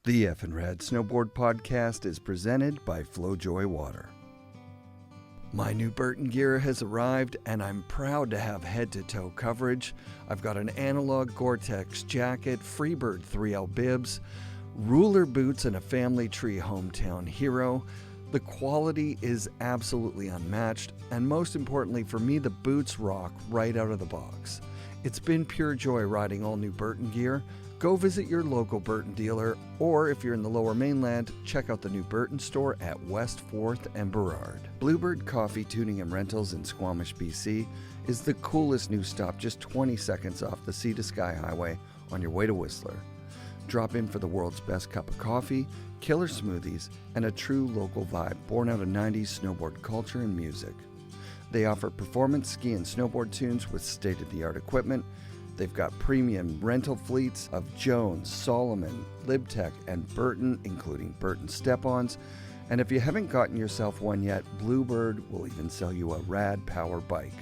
The FNRad Snowboard Podcast is presented by Flojoy Water. My new Burton gear has arrived and I'm proud to have head-to-toe coverage. I've got an analog Gore-Tex jacket, Freebird 3L bibs, ruler boots, and a family tree hometown hero. The quality is absolutely unmatched, and most importantly for me, the boots rock right out of the box. It's been pure joy riding all new Burton gear. Go visit your local Burton dealer, or if you're in the Lower Mainland, check out the new Burton store at West 4th and Burrard. Bluebird Coffee Tuning and Rentals in Squamish, BC is the coolest new stop just 20 seconds off the Sea to Sky Highway on your way to Whistler. Drop in for the world's best cup of coffee, killer smoothies, and a true local vibe born out of 90s snowboard culture and music. They offer performance ski and snowboard tunes with state-of-the-art equipment. They've got premium rental fleets of Jones, Solomon, Libtech, and Burton, including Burton step-ons. And if you haven't gotten yourself one yet, Bluebird will even sell you a rad power bike.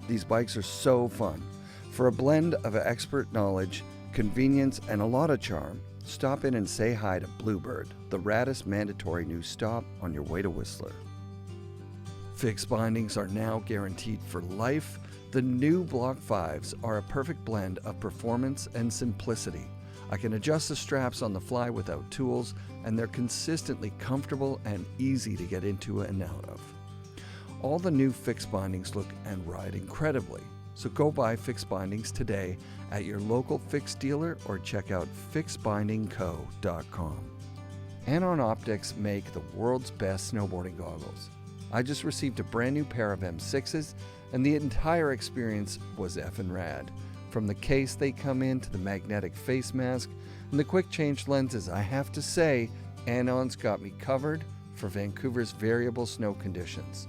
These bikes are so fun. For a blend of expert knowledge, convenience, and a lot of charm, stop in and say hi to Bluebird, the raddest mandatory new stop on your way to Whistler. Fixed bindings are now guaranteed for life. The new Block 5s are a perfect blend of performance and simplicity. I can adjust the straps on the fly without tools, and they're consistently comfortable and easy to get into and out of. All the new fixed bindings look and ride incredibly, so go buy fixed bindings today at your local fixed dealer or check out fixedbindingco.com. Anon Optics make the world's best snowboarding goggles. I just received a brand new pair of M6s, and the entire experience was FNRad. From the case they come in to the magnetic face mask and the quick change lenses, I have to say, Anon's got me covered for Vancouver's variable snow conditions.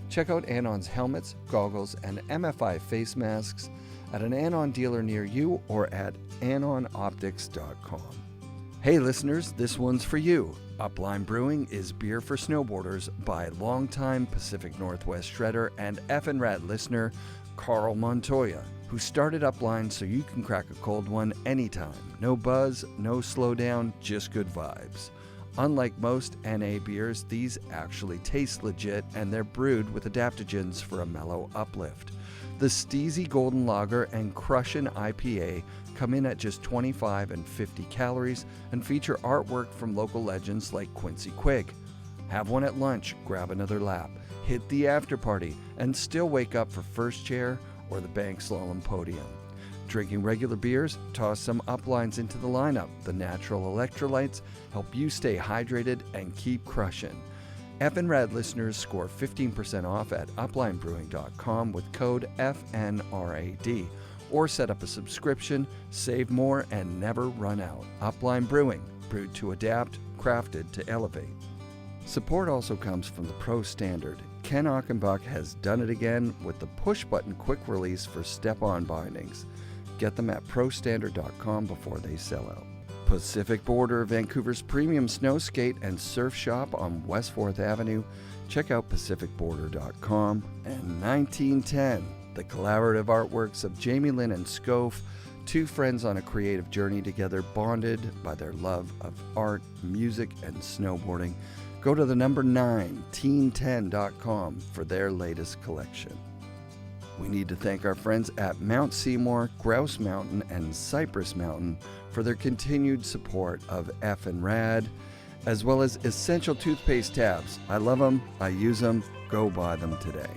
Check out Anon's helmets, goggles, and MFI face masks at an Anon dealer near you or at AnonOptics.com. Hey listeners, this one's for you. Upline Brewing is beer for snowboarders by longtime Pacific Northwest shredder and FNRad listener Carl Montoya, who started Upline so you can crack a cold one anytime. No buzz, no slowdown, just good vibes. Unlike most NA beers, these actually taste legit, and they're brewed with adaptogens for a mellow uplift. The Steezy Golden Lager and Crushin' IPA come in at just 25 and 50 calories and feature artwork from local legends like Quincy Quigg. Have one at lunch, grab another lap, hit the after party, and still wake up for first chair or the bank slalom podium. Drinking regular beers, toss some Uplines into the lineup. The natural electrolytes help you stay hydrated and keep crushing. FNRad listeners score 15% off at uplinebrewing.com with code FNRAD, or set up a subscription, save more, and never run out. Upline Brewing, brewed to adapt, crafted to elevate. Support also comes from the Pro Standard. Ken Achenbach has done it again with the push-button quick release for step-on bindings. Get them at prostandard.com before they sell out. Pacific Border, Vancouver's premium snow skate and surf shop on West 4th Avenue. Check out pacificborder.com. And 1910, the collaborative artworks of Jamie Lynn and Scof, two friends on a creative journey together, bonded by their love of art, music, and snowboarding. Go to the number 9teen10.com for their latest collection. We need to thank our friends at Mount Seymour, Grouse Mountain, and Cypress Mountain for their continued support of FNRad, as well as Essential Toothpaste tabs. I love them, I use them, go buy them today.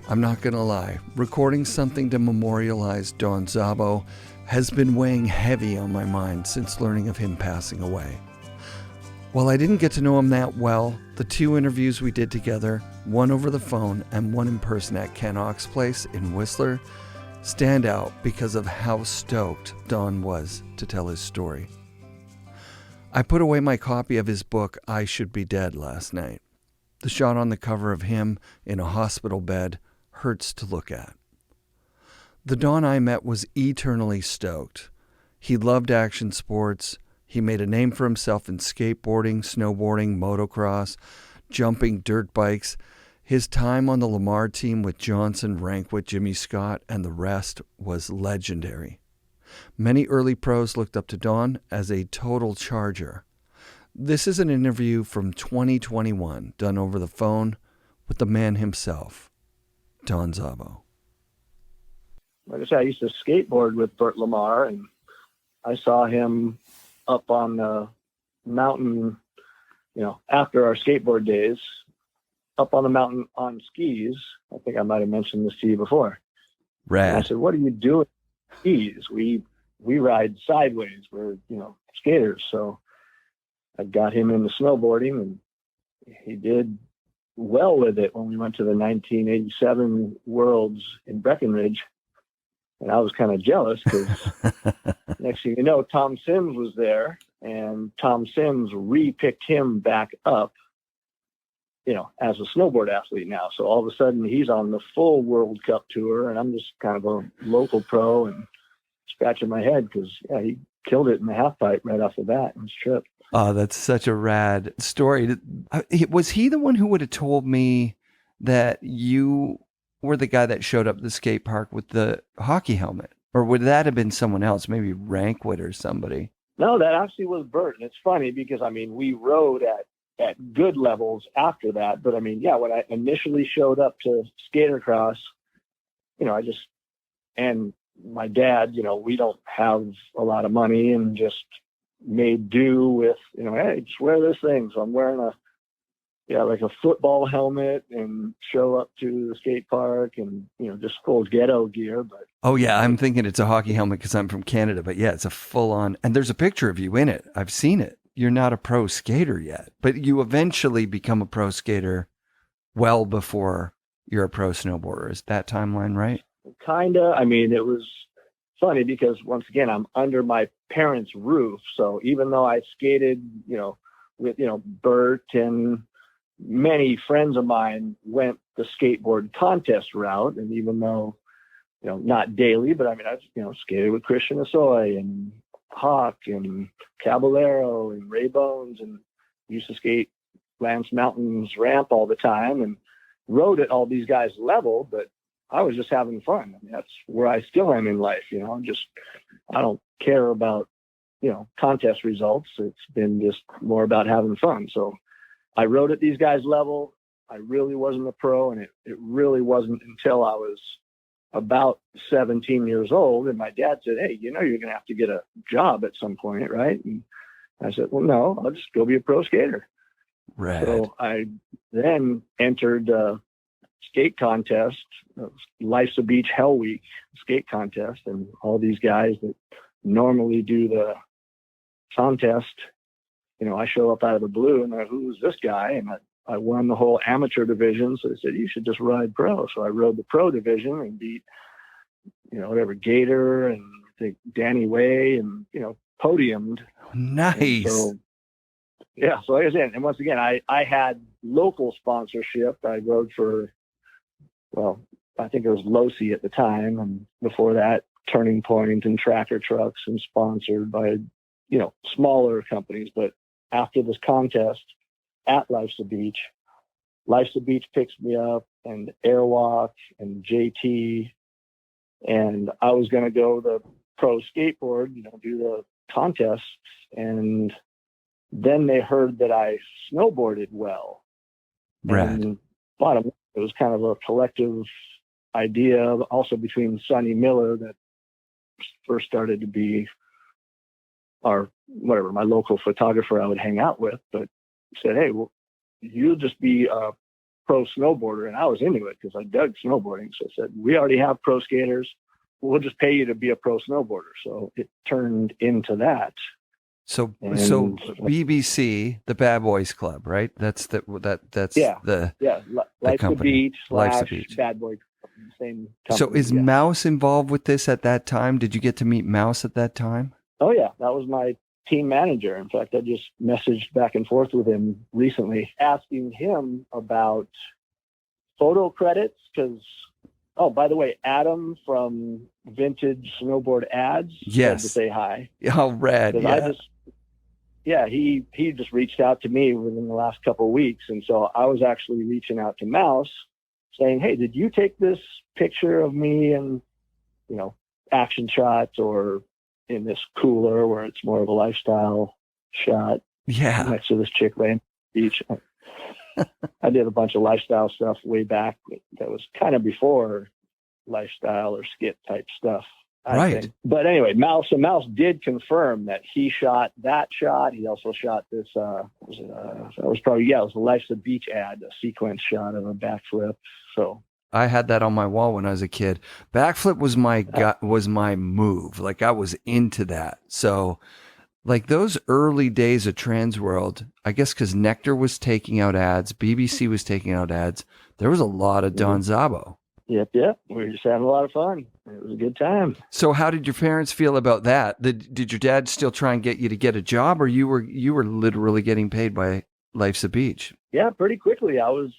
I'm not gonna lie, recording something to memorialize Don Szabo has been weighing heavy on my mind since learning of him passing away. While I didn't get to know him that well, the two interviews we did together, one over the phone and one in person at Ken Ock's place in Whistler, stand out because of how stoked Don was to tell his story. I put away my copy of his book, I Should Be Dead, last night. The shot on the cover of him in a hospital bed hurts to look at. The Don I met was eternally stoked. He loved action sports. He made a name for himself in skateboarding, snowboarding, motocross, jumping dirt bikes. His time on the Lamar team with Johnson, Rankwit, Jimmy Scott, and the rest was legendary. Many early pros looked up to Don as a total charger. This is an interview from 2021 done over the phone with the man himself, Don Szabo. Like I said, I used to skateboard with Bert Lamar, and I saw him up on the mountain, after our skateboard days, up on the mountain on skis. I think I might have mentioned this to you before. Rad. And I said, "What are you doing with skis? We ride sideways. We're, skaters." So I got him into snowboarding, and he did well with it when we went to the 1987 Worlds in Breckenridge. And I was kind of jealous because next thing you know, Tom Sims was there, and Tom Sims re-picked him back up, as a snowboard athlete now. So all of a sudden he's on the full World Cup tour, and I'm just kind of a local pro and scratching my head because, he killed it in the half pipe right off the bat in his trip. Oh, that's such a rad story. Was he the one who would have told me that you were the guy that showed up at the skate park with the hockey helmet? Or would that have been someone else, maybe Rankwood or somebody? No, that actually was Bert. And it's funny because, we rode at good levels after that. But when I initially showed up to Skatercross, and my dad, we don't have a lot of money and just made do with, hey, just wear this thing. So I'm wearing a football helmet and show up to the skate park and, just full ghetto gear. But oh yeah, I'm thinking it's a hockey helmet because I'm from Canada, but yeah, it's a full on, and there's a picture of you in it. I've seen it. You're not a pro skater yet, but you eventually become a pro skater well before you're a pro snowboarder. Is that timeline right? Kinda. It was funny because once again, I'm under my parents' roof. So even though I skated, with, Bert and many friends of mine went the skateboard contest route. And even though, not daily, but I've, skated with Christian Asoy and Hawk and Caballero and Ray Bones, and used to skate Lance Mountain's ramp all the time and rode at all these guys' level, but I was just having fun. That's where I still am in life. I don't care about, contest results. It's been just more about having fun. So I rode at these guys' level. I really wasn't a pro, and it really wasn't until I was about 17 years old. And my dad said, "Hey, you're going to have to get a job at some point, right?" And I said, "Well, no, I'll just go be a pro skater." Rad. So I then entered a skate contest, Life's a Beach Hell Week skate contest. And all these guys that normally do the contest, I show up out of the blue and who's this guy? And I won the whole amateur division. So they said, "You should just ride pro." So I rode the pro division and beat, whatever, Gator and I think Danny Way and, podiumed. Nice. So like I said, and once again, I had local sponsorship. I rode for, I think it was Losi at the time. And before that, Turning Point and Tracker Trucks, and sponsored by, smaller companies. But after this contest at Life's a Beach picks me up, and Airwalk and JT, and I was going to go the pro skateboard, do the contests. And then they heard that I snowboarded well. Right. And bottom, it was kind of a collective idea also between Sonny Miller, that first started to be my local photographer I would hang out with, but said, "Hey, well, you'll just be a pro snowboarder." And I was into it because I dug snowboarding. So I said, "We already have pro skaters. We'll just pay you to be a pro snowboarder." So it turned into that. So BBC, the Bad Boys Club, right? That's the Life's a Beach / Life's a Beach. Bad Boy, same company. So is Mouse involved with this at that time? Did you get to meet Mouse at that time? Oh yeah, that was my team manager. In fact, I just messaged back and forth with him recently, asking him about photo credits. Because, oh, by the way, Adam from Vintage Snowboard Ads said to say hi. Oh, rad! Yeah. He just reached out to me within the last couple of weeks, and so I was actually reaching out to Mouse, saying, "Hey, did you take this picture of me and action shots or in this cooler where it's more of a lifestyle shot. Yeah. Next to this chick laying on the beach. I did a bunch of lifestyle stuff way back. That was kind of before lifestyle or skit type stuff. I think. But anyway, Mouse did confirm that he shot that shot. He also shot this, it was a Life's a Beach ad, a sequence shot of a backflip. So I had that on my wall when I was a kid. Backflip was my move. Like I was into that. So like those early days of Trans World, I guess because Nectar was taking out ads, BBC was taking out ads. There was a lot of Don Szabo. Yep. We were just having a lot of fun. It was a good time. So how did your parents feel about that? Did your dad still try and get you to get a job, or you were literally getting paid by Life's a Beach? Yeah, pretty quickly. I was,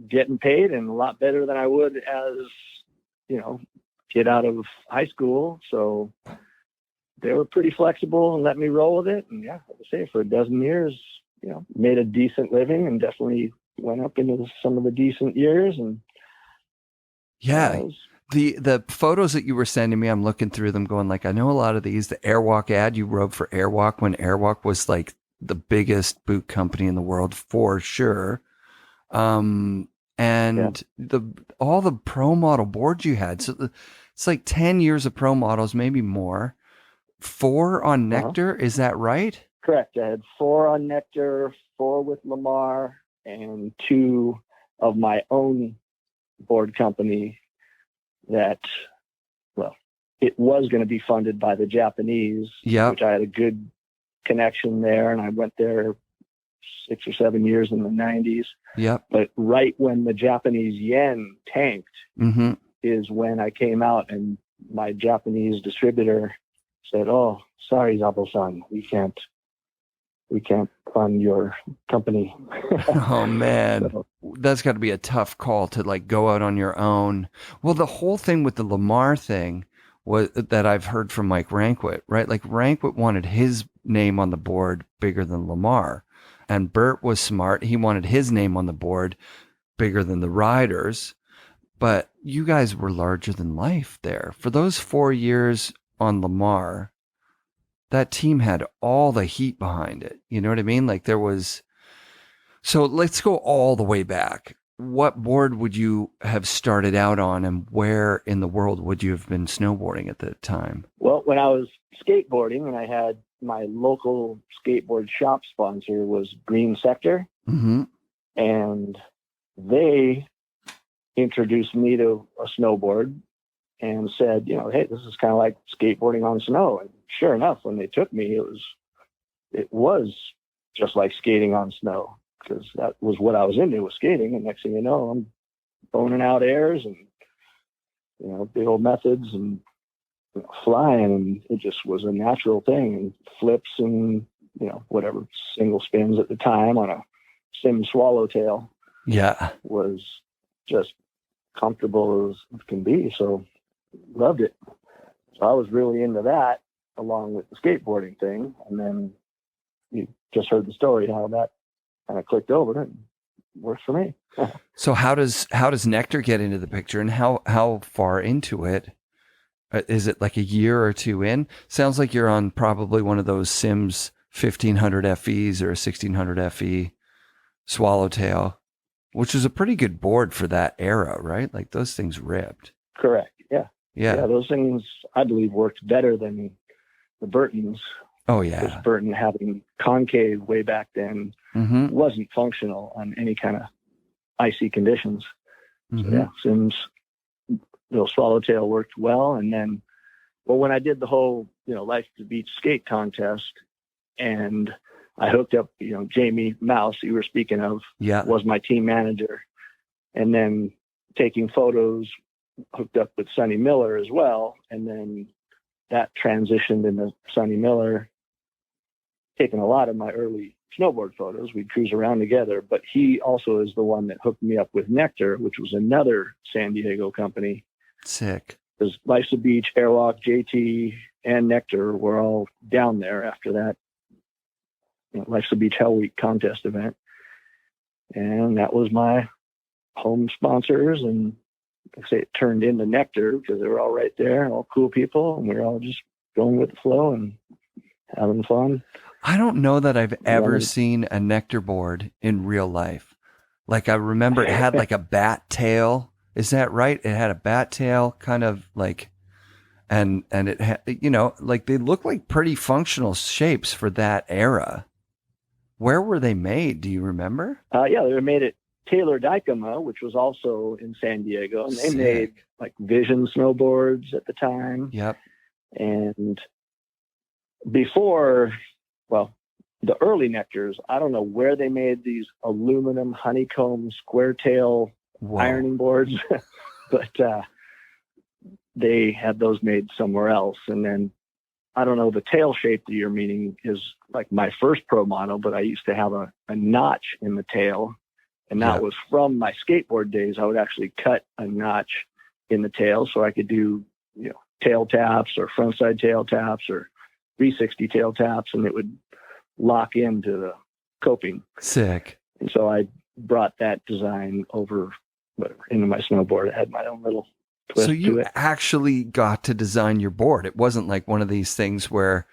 getting paid, and a lot better than I would as, kid out of high school. So they were pretty flexible and let me roll with it. And yeah, like I say, for a dozen years, made a decent living and definitely went up into some of the decent years. And yeah, the photos that you were sending me, I'm looking through them going like, I know a lot of these. The Airwalk ad you wrote for Airwalk when Airwalk was like the biggest boot company in the world for sure. All the pro model boards you had. So it's like 10 years of pro models, maybe more. 4 on Nectar. Is that right? Correct. I had 4 on Nectar, 4 with Lamar, and 2 of my own board company that, it was going to be funded by the Japanese, which I had a good connection there. And I went there 6 or 7 years in the 90s. Yep. But right when the Japanese yen tanked is when I came out, and my Japanese distributor said, "Oh, sorry, Szabo-san, we can't fund your company." Oh man, so that's got to be a tough call to like go out on your own. Well, the whole thing with the Lamar thing was that I've heard from Mike Rankwit, right? Like Rankwit wanted his name on the board bigger than Lamar, and Burt was smart. He wanted his name on the board bigger than the riders, but you guys were larger than life there for those 4 years on Lamar. That team had all the heat behind it. You know what I mean? Like there was, so let's go all the way back. What board would you have started out on, and where in the world would you have been snowboarding at the time? Well, when I was skateboarding, and I had my local skateboard shop sponsor was Green Sector. And they introduced me to a snowboard and said, hey, this is kind of like skateboarding on snow. And sure enough, when they took me, it was just like skating on snow, because that was what I was into, was skating. And next thing you know, I'm boning out airs and, big old methods and flying. And it just was a natural thing, and flips and, whatever single spins at the time on a sim swallowtail. Yeah. Was just comfortable as it can be. So loved it. So I was really into that along with the skateboarding thing. And then you just heard the story, how that kind of clicked over and works for me. So how does Nectar get into the picture, and how far into it? Is it like a year or two in? Sounds like you're on probably one of those Sims 1500 FEs or a 1600 FE Swallowtail, which is a pretty good board for that era, right? Like those things ripped. Correct. Yeah. Yeah. Those things, I believe, worked better than the Burtons. Oh yeah. Because Burton having concave way back then wasn't functional on any kind of icy conditions. So yeah, Sims, Swallowtail worked well. And then, when I did the whole, Life to Beach skate contest, and I hooked up, Jamie Mouse, you were speaking of, was my team manager. And then taking photos, hooked up with Sonny Miller as well. And then that transitioned into Sonny Miller taking a lot of my early snowboard photos. We'd cruise around together, but he also is the one that hooked me up with Nectar, which was another San Diego company. Sick. Because Life's a Beach, Airwalk, JT, and Nectar were all down there after that Life's a Beach Hell Week contest event. And that was my home sponsors. And like I say, it turned into Nectar because they were all right there, all cool people. And we were all just going with the flow and having fun. I don't know that I've ever seen a nectar board in real life. Like, I remember it had like a bat tail. Is that right? It had a bat tail, kind of like, and it had, you know, like they look like pretty functional shapes for that era. Where were they made? Do you remember? Yeah, they were made at Taylor Dykema, which was also in San Diego, and they made like Vision snowboards at the time. Yep. And before, well, the early nectars, I don't know where they made these aluminum honeycomb square tail ironing boards, but they had those made somewhere else. And then I don't know, the tail shape that you're meaning is like my first pro model, but I used to have a notch in the tail. And that was from my skateboard days. I would actually cut a notch in the tail so I could do, you know, tail taps or frontside tail taps or 360 tail taps, and it would lock into the coping. Sick. And so I brought that design over into my snowboard. I had my own little twist to it. So you actually got to design your board. It wasn't like one of these things where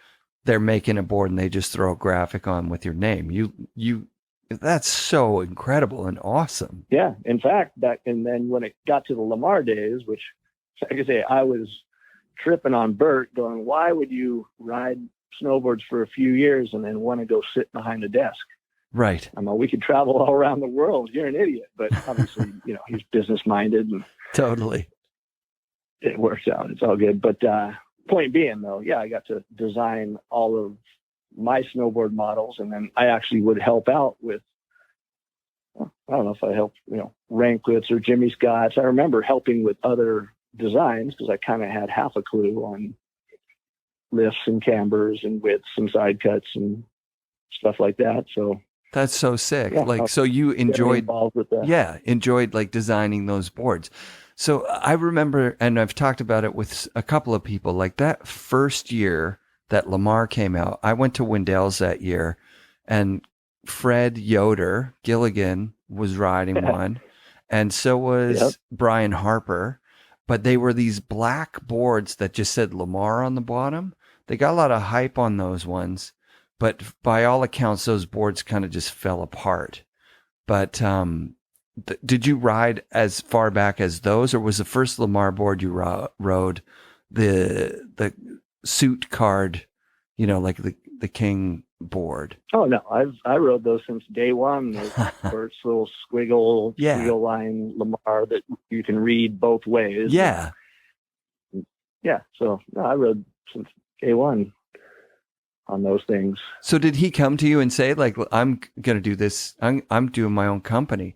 they're making a board and they just throw a graphic on with your name. You that's so incredible and awesome. Yeah. In fact, and then when it got to the Lamar days, which, like I say, I was tripping on Bert going, why would you ride snowboards for a few years and then want to go sit behind a desk? Right. I mean, we could travel all around the world. You're an idiot. But obviously, you know, he's business minded and totally. It works out. It's all good. But point being, though, yeah, I got to design all of my snowboard models, and then I actually would help out with, I don't know if I helped, you know, Rankwitz or Jimmy Scott's. I remember helping with other designs because I kind of had half a clue on lifts and cambers and widths and side cuts and stuff like that. So that's so sick. Yeah, like, so you enjoyed involved with that. Yeah, enjoyed like designing those boards. So I remember, and I've talked about it with a couple of people, like that first year that Lamar came out, I went to Wendell's that year, and Fred Yoder Gilligan was riding one, and so was Brian Harper, but they were these black boards that just said Lamar on the bottom. They got a lot of hype on those ones, but by all accounts, those boards kind of just fell apart. But did you ride as far back as those, or was the first Lamar board you rode the suit card, you know, like the King board? Oh no, I rode those since day one. The first little squiggle line Lamar that you can read both ways. Yeah. So no, I rode since day one on those things. So did he come to you and say, like, I'm going to do this, I'm doing my own company?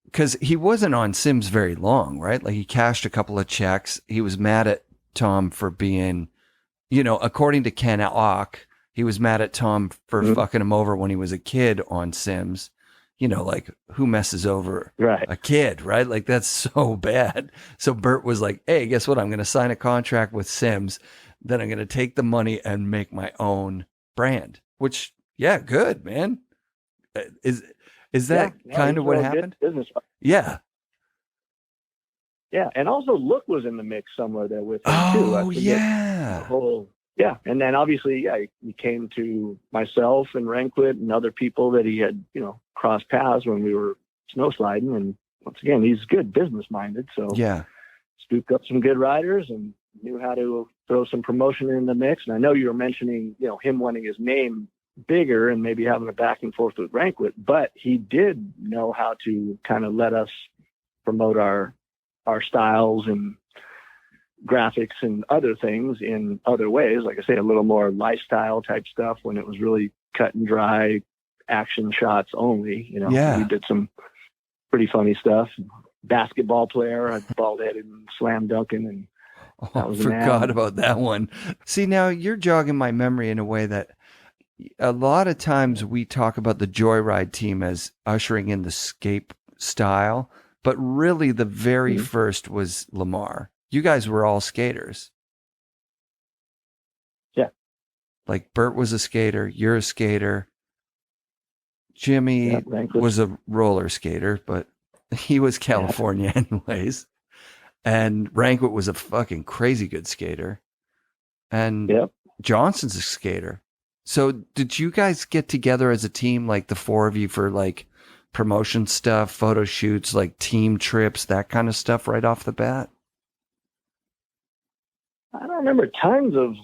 Because he wasn't on Sims very long, right? Like, he cashed a couple of checks. He was mad at Tom for being, you know, according to Ken Ock, he was mad at Tom for fucking him over when he was a kid on Sims. You know, like, who messes over a kid, right? Like, that's so bad. So Bert was like, hey, guess what? I'm going to sign a contract with Sims. Then I'm going to take the money and make my own brand, which, yeah, good, man. Is that kind of what happened? Business. Yeah. Yeah. And also Look was in the mix somewhere there with him too. Oh, yeah. And then obviously, he came to myself and Rankwit and other people that he had, you know, crossed paths when we were snow sliding. And once again, he's good business minded. So scooped up some good riders and knew how to throw some promotion in the mix. And I know you were mentioning, you know, him wanting his name bigger and maybe having a back and forth with Rankwit, but he did know how to kind of let us promote our styles and graphics and other things in other ways. Like I say, a little more lifestyle type stuff when it was really cut and dry action shots only, you know. We did some pretty funny stuff. Basketball player, I bald headed and slam dunking, and I forgot about that one. See, now you're jogging my memory in a way that a lot of times we talk about the Joyride team as ushering in the scape style, but really the very first was Lamar. You guys were all skaters. Yeah. Like Bert was a skater, you're a skater. Jimmy was a roller skater, but he was California anyways. And Rankwit was a fucking crazy good skater. and Yep. Johnson's a skater. So did you guys get together as a team, like the four of you, for like promotion stuff, photo shoots, like team trips, that kind of stuff right off the bat? I don't remember tons of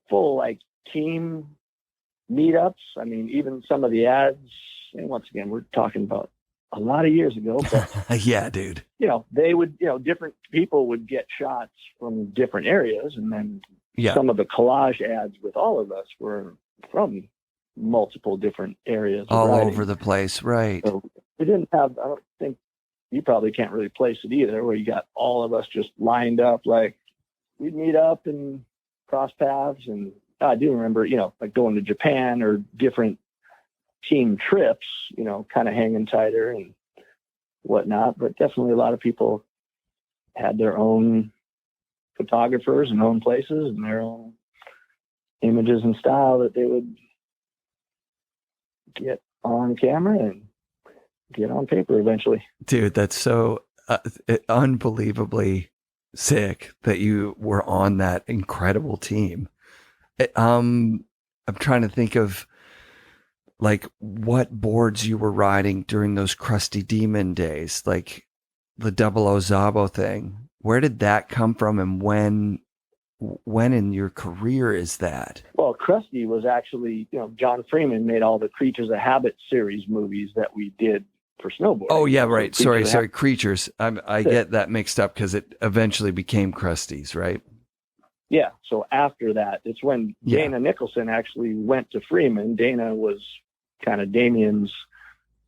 full like team meetups. I mean, even some of the ads, and once again, we're talking about a lot of years ago, but yeah, dude. They would, different people would get shots from different areas. And then Yeah. some of the collage ads with all of us were from multiple different areas. All over the place. Right. So we didn't have, I don't think, you probably can't really place it either, where you got all of us just lined up, like we'd meet up and cross paths. And I do remember, like going to Japan or different team trips, kind of hanging tighter and whatnot. But definitely a lot of people had their own photographers and own places and their own images and style that they would get on camera and get on paper eventually. Dude, that's so unbelievably sick that you were on that incredible team. I'm trying to think of like what boards you were riding during those Crusty Demon days, like the Szabo thing. Where did that come from, and when in your career is that? Well, Krusty was actually, John Freeman made all the Creatures of Habit series movies that we did for snowboarding. Oh yeah, right. Sorry, Creatures. I get that mixed up because it eventually became Krusty's, right? Yeah. So after that, it's when Dana Nicholson actually went to Freeman. Dana was kind of Damien's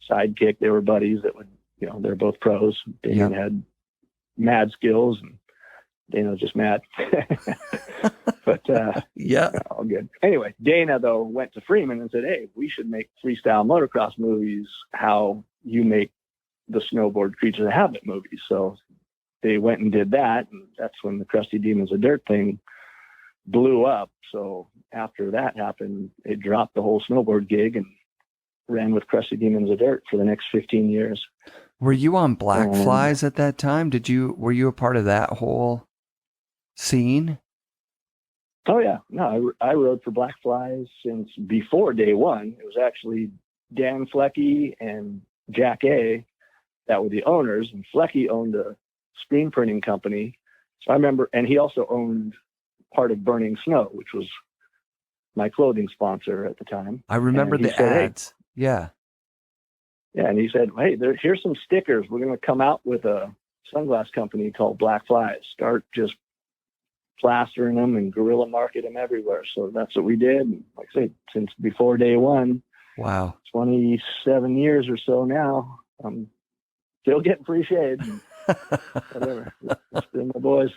sidekick. They were buddies that would, they're both pros. Damien had mad skills and Dana was just mad. But all good. Anyway, Dana though went to Freeman and said, "Hey, we should make freestyle motocross movies how you make the snowboard Creatures of Habit movies." So they went and did that, and that's when the Crusty Demons of Dirt thing blew up. So after that happened, they dropped the whole snowboard gig and ran with Crusty Demons of Dirt for the next 15 years. Were you on Black Flies at that time? Were you a part of that whole scene? Oh yeah. No, I rode for Black Flies since before day one. It was actually Dan Flecky and Jack A that were the owners, and Flecky owned a screen printing company. So I remember, and he also owned part of Burning Snow, which was my clothing sponsor at the time. I remember the ads. Hey, yeah. And he said, "Hey, here's some stickers. We're going to come out with a sunglass company called Black Flies. Start just plastering them and guerrilla market them everywhere." So that's what we did. And like I said, since before day one. Wow. 27 years or so now. I'm still getting free shade. Whatever. Still my boys.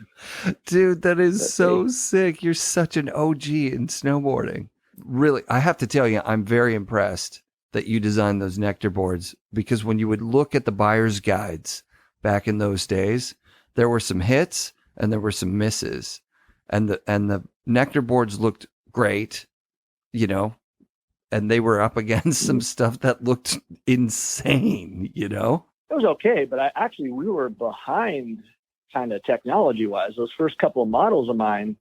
Dude, that is so sick. You're such an OG in snowboarding. Really, I have to tell you, I'm very impressed that you designed those Nectar boards, because when you would look at the buyer's guides back in those days, there were some hits and there were some misses, and the Nectar boards looked great, and they were up against some stuff that looked insane, It was okay, but we were behind kind of technology wise. Those first couple of models of mine,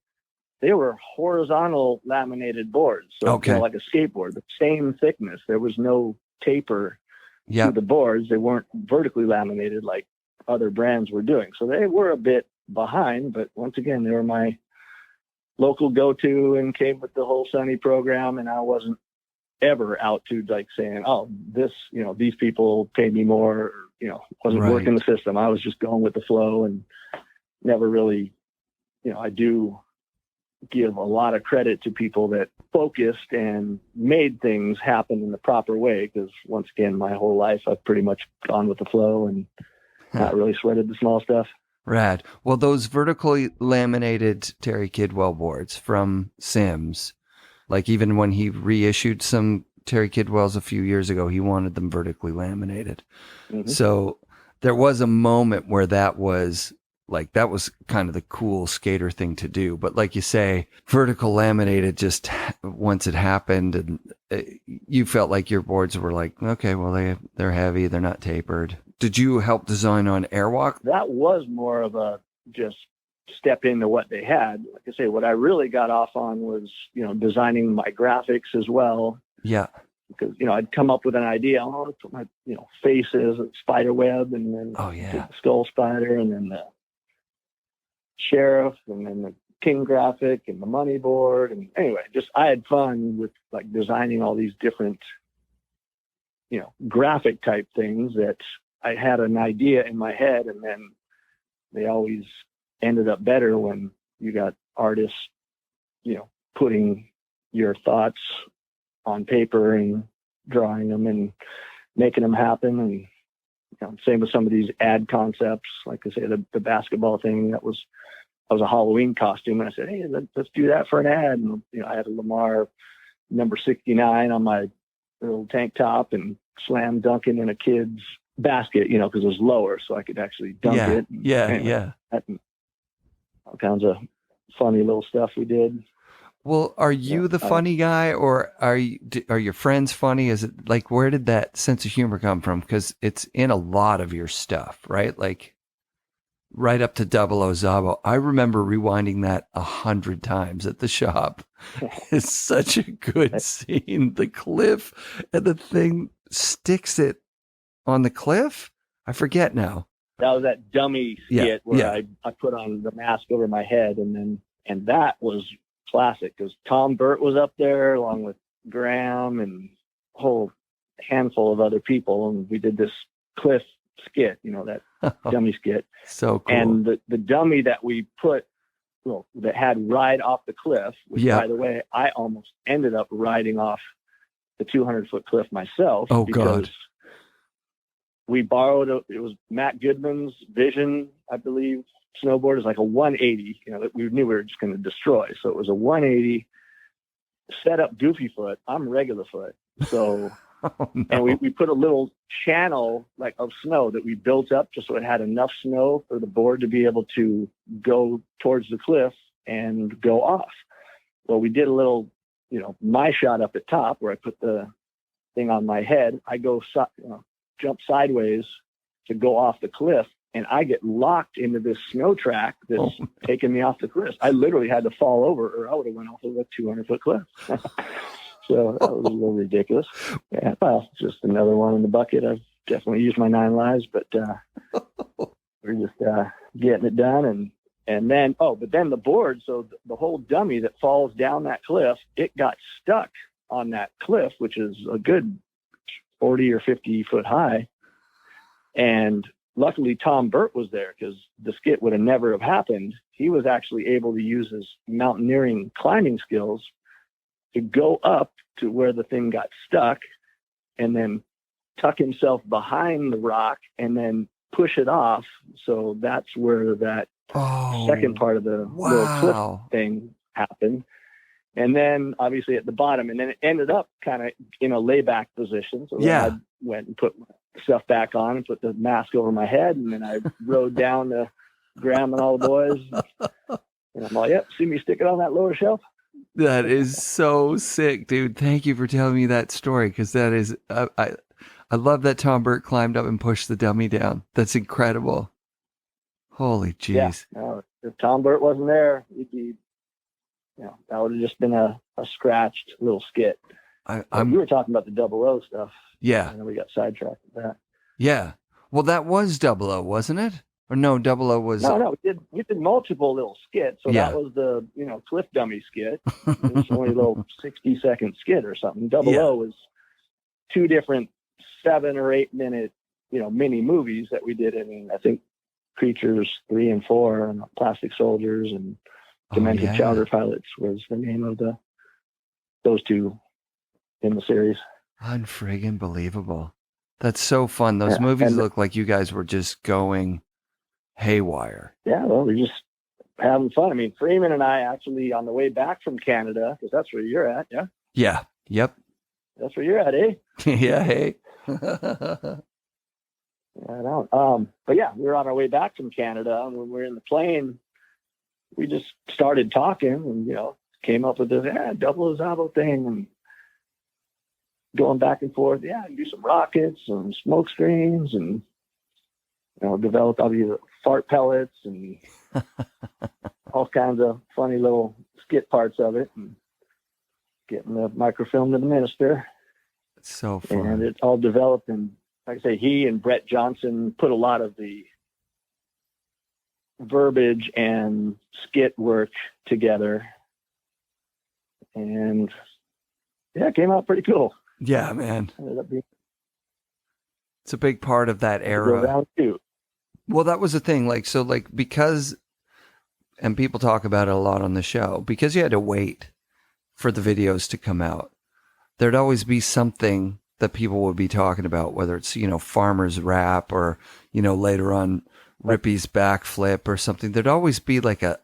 they were horizontal laminated boards. So like a skateboard, the same thickness. There was no taper to the boards. They weren't vertically laminated like other brands were doing. So they were a bit behind, but once again, they were my local go-to and came with the whole Sunny program. And I wasn't ever out to like saying, "Oh, this, these people paid me more," or, wasn't working the system. I was just going with the flow and never really, I do give a lot of credit to people that focused and made things happen in the proper way. Because once again, my whole life, I've pretty much gone with the flow and not really sweated the small stuff. Rad. Well, those vertically laminated Terry Kidwell boards from Sims, like even when he reissued some Terry Kidwells a few years ago, he wanted them vertically laminated. Mm-hmm. So there was a moment where that was kind of the cool skater thing to do. But like you say, vertical laminated, just once it happened, and you felt like your boards were like, okay, well, they're heavy, they're not tapered. Did you help design on Airwalk? That was more of a just step into what they had. Like I say, what I really got off on was, designing my graphics as well. Yeah. Because, I'd come up with an idea. Oh, let's put my, faces, a spider web, and then the skull spider, and then the sheriff, and then the king graphic, and the money board. And anyway, I had fun with like designing all these different, graphic type things that I had an idea in my head, and then they always ended up better when you got artists, putting your thoughts on paper and drawing them and making them happen. And same with some of these ad concepts, like I say, the basketball thing that was a Halloween costume, and I said, hey, let's do that for an ad. And I had a Lamar number 69 on my little tank top and slam dunking in a kid's basket, because it was lower, so I could actually dunk it. All kinds of funny little stuff we did. Well, are you the funny guy, or are your friends funny? Is it like, where did that sense of humor come from? Because it's in a lot of your stuff, right? Like right up to Double O Szabo. I remember rewinding that 100 times at the shop. It's such a good scene. The cliff, and the thing sticks it on the cliff. I forget now. That was that dummy skit where I put on the mask over my head, and that was classic because Tom Burt was up there along with Graham and a whole handful of other people, and we did this cliff skit, that dummy skit. So cool. And the dummy that we put, that had ride off the cliff, which by the way, I almost ended up riding off the 200-foot cliff myself. Oh God. We borrowed it was Matt Goodman's Vision, I believe, snowboard. Is like a 180, that we knew we were just going to destroy. So it was a 180 set up goofy foot. I'm regular foot. So, and we put a little channel like of snow that we built up just so it had enough snow for the board to be able to go towards the cliff and go off. Well, we did a little, my shot up at top where I put the thing on my head. I go, jump sideways to go off the cliff, and I get locked into this snow track that's taking me off the cliff. I literally had to fall over, or I would have went off of a 200-foot cliff. So that was a little ridiculous. Yeah, well, just another one in the bucket. I've definitely used my 9 lives, but we're just getting it done. And then, but then the board, so the whole dummy that falls down that cliff, it got stuck on that cliff, which is a good 40 or 50 foot high. And luckily Tom Burt was there, because the skit would have never have happened. He was actually able to use his mountaineering climbing skills to go up to where the thing got stuck and then tuck himself behind the rock and then push it off. So that's where that second part of the little cliff thing happened. And then obviously at the bottom, and then it ended up kind of in a layback position. So then I went and put my stuff back on and put the mask over my head. And then I rode down to Graham and all the boys. And I'm like, yep, see me stick it on that lower shelf. That is so sick, dude. Thank you for telling me that story. Cause that is, I love that Tom Burt climbed up and pushed the dummy down. That's incredible. Holy jeez. Yeah, if Tom Burt wasn't there, he'd be, that would have just been a scratched little skit. We were talking about the Double O stuff. Yeah. And then we got sidetracked with that. Yeah. Well, that was Double O, wasn't it? Or no, Double O was... No, we did multiple little skits. So that was the, cliff dummy skit. It was only a little 60-second skit or something. Double O was 2 different 7 or 8 minute, mini movies that we did in, I think, Creatures 3 and 4 and Plastic Soldiers and Demented Chowder Pilots was the name of those 2 in the series. Unfriggin' believable. That's so fun. Those movies look like you guys were just going haywire. Yeah, well, we're just having fun. I mean, Freeman and I actually, on the way back from Canada, because that's where you're at, yeah? Yeah. Yep. That's where you're at, eh? Yeah, hey. I don't. But yeah, we were on our way back from Canada, and when we were in the plane, we just started talking and, came up with this Double O Szabo thing and going back and forth. Yeah, do some rockets and smoke screens and, developed obviously fart pellets and all kinds of funny little skit parts of it, and getting the microfilm to the minister. It's so fun. And it's all developed. And like I say, he and Brett Johnson put a lot of the verbiage and skit work together. And yeah, it came out pretty cool. Yeah, man. Ended up being It's a big part of that era. Well, that was the thing. Like, so like, because, and people talk about it a lot on the show, because you had to wait for the videos to come out. There'd always be something that people would be talking about, whether it's, you know, Farmer's Rap or, you know, later on Rippy's backflip or something. There'd always be like a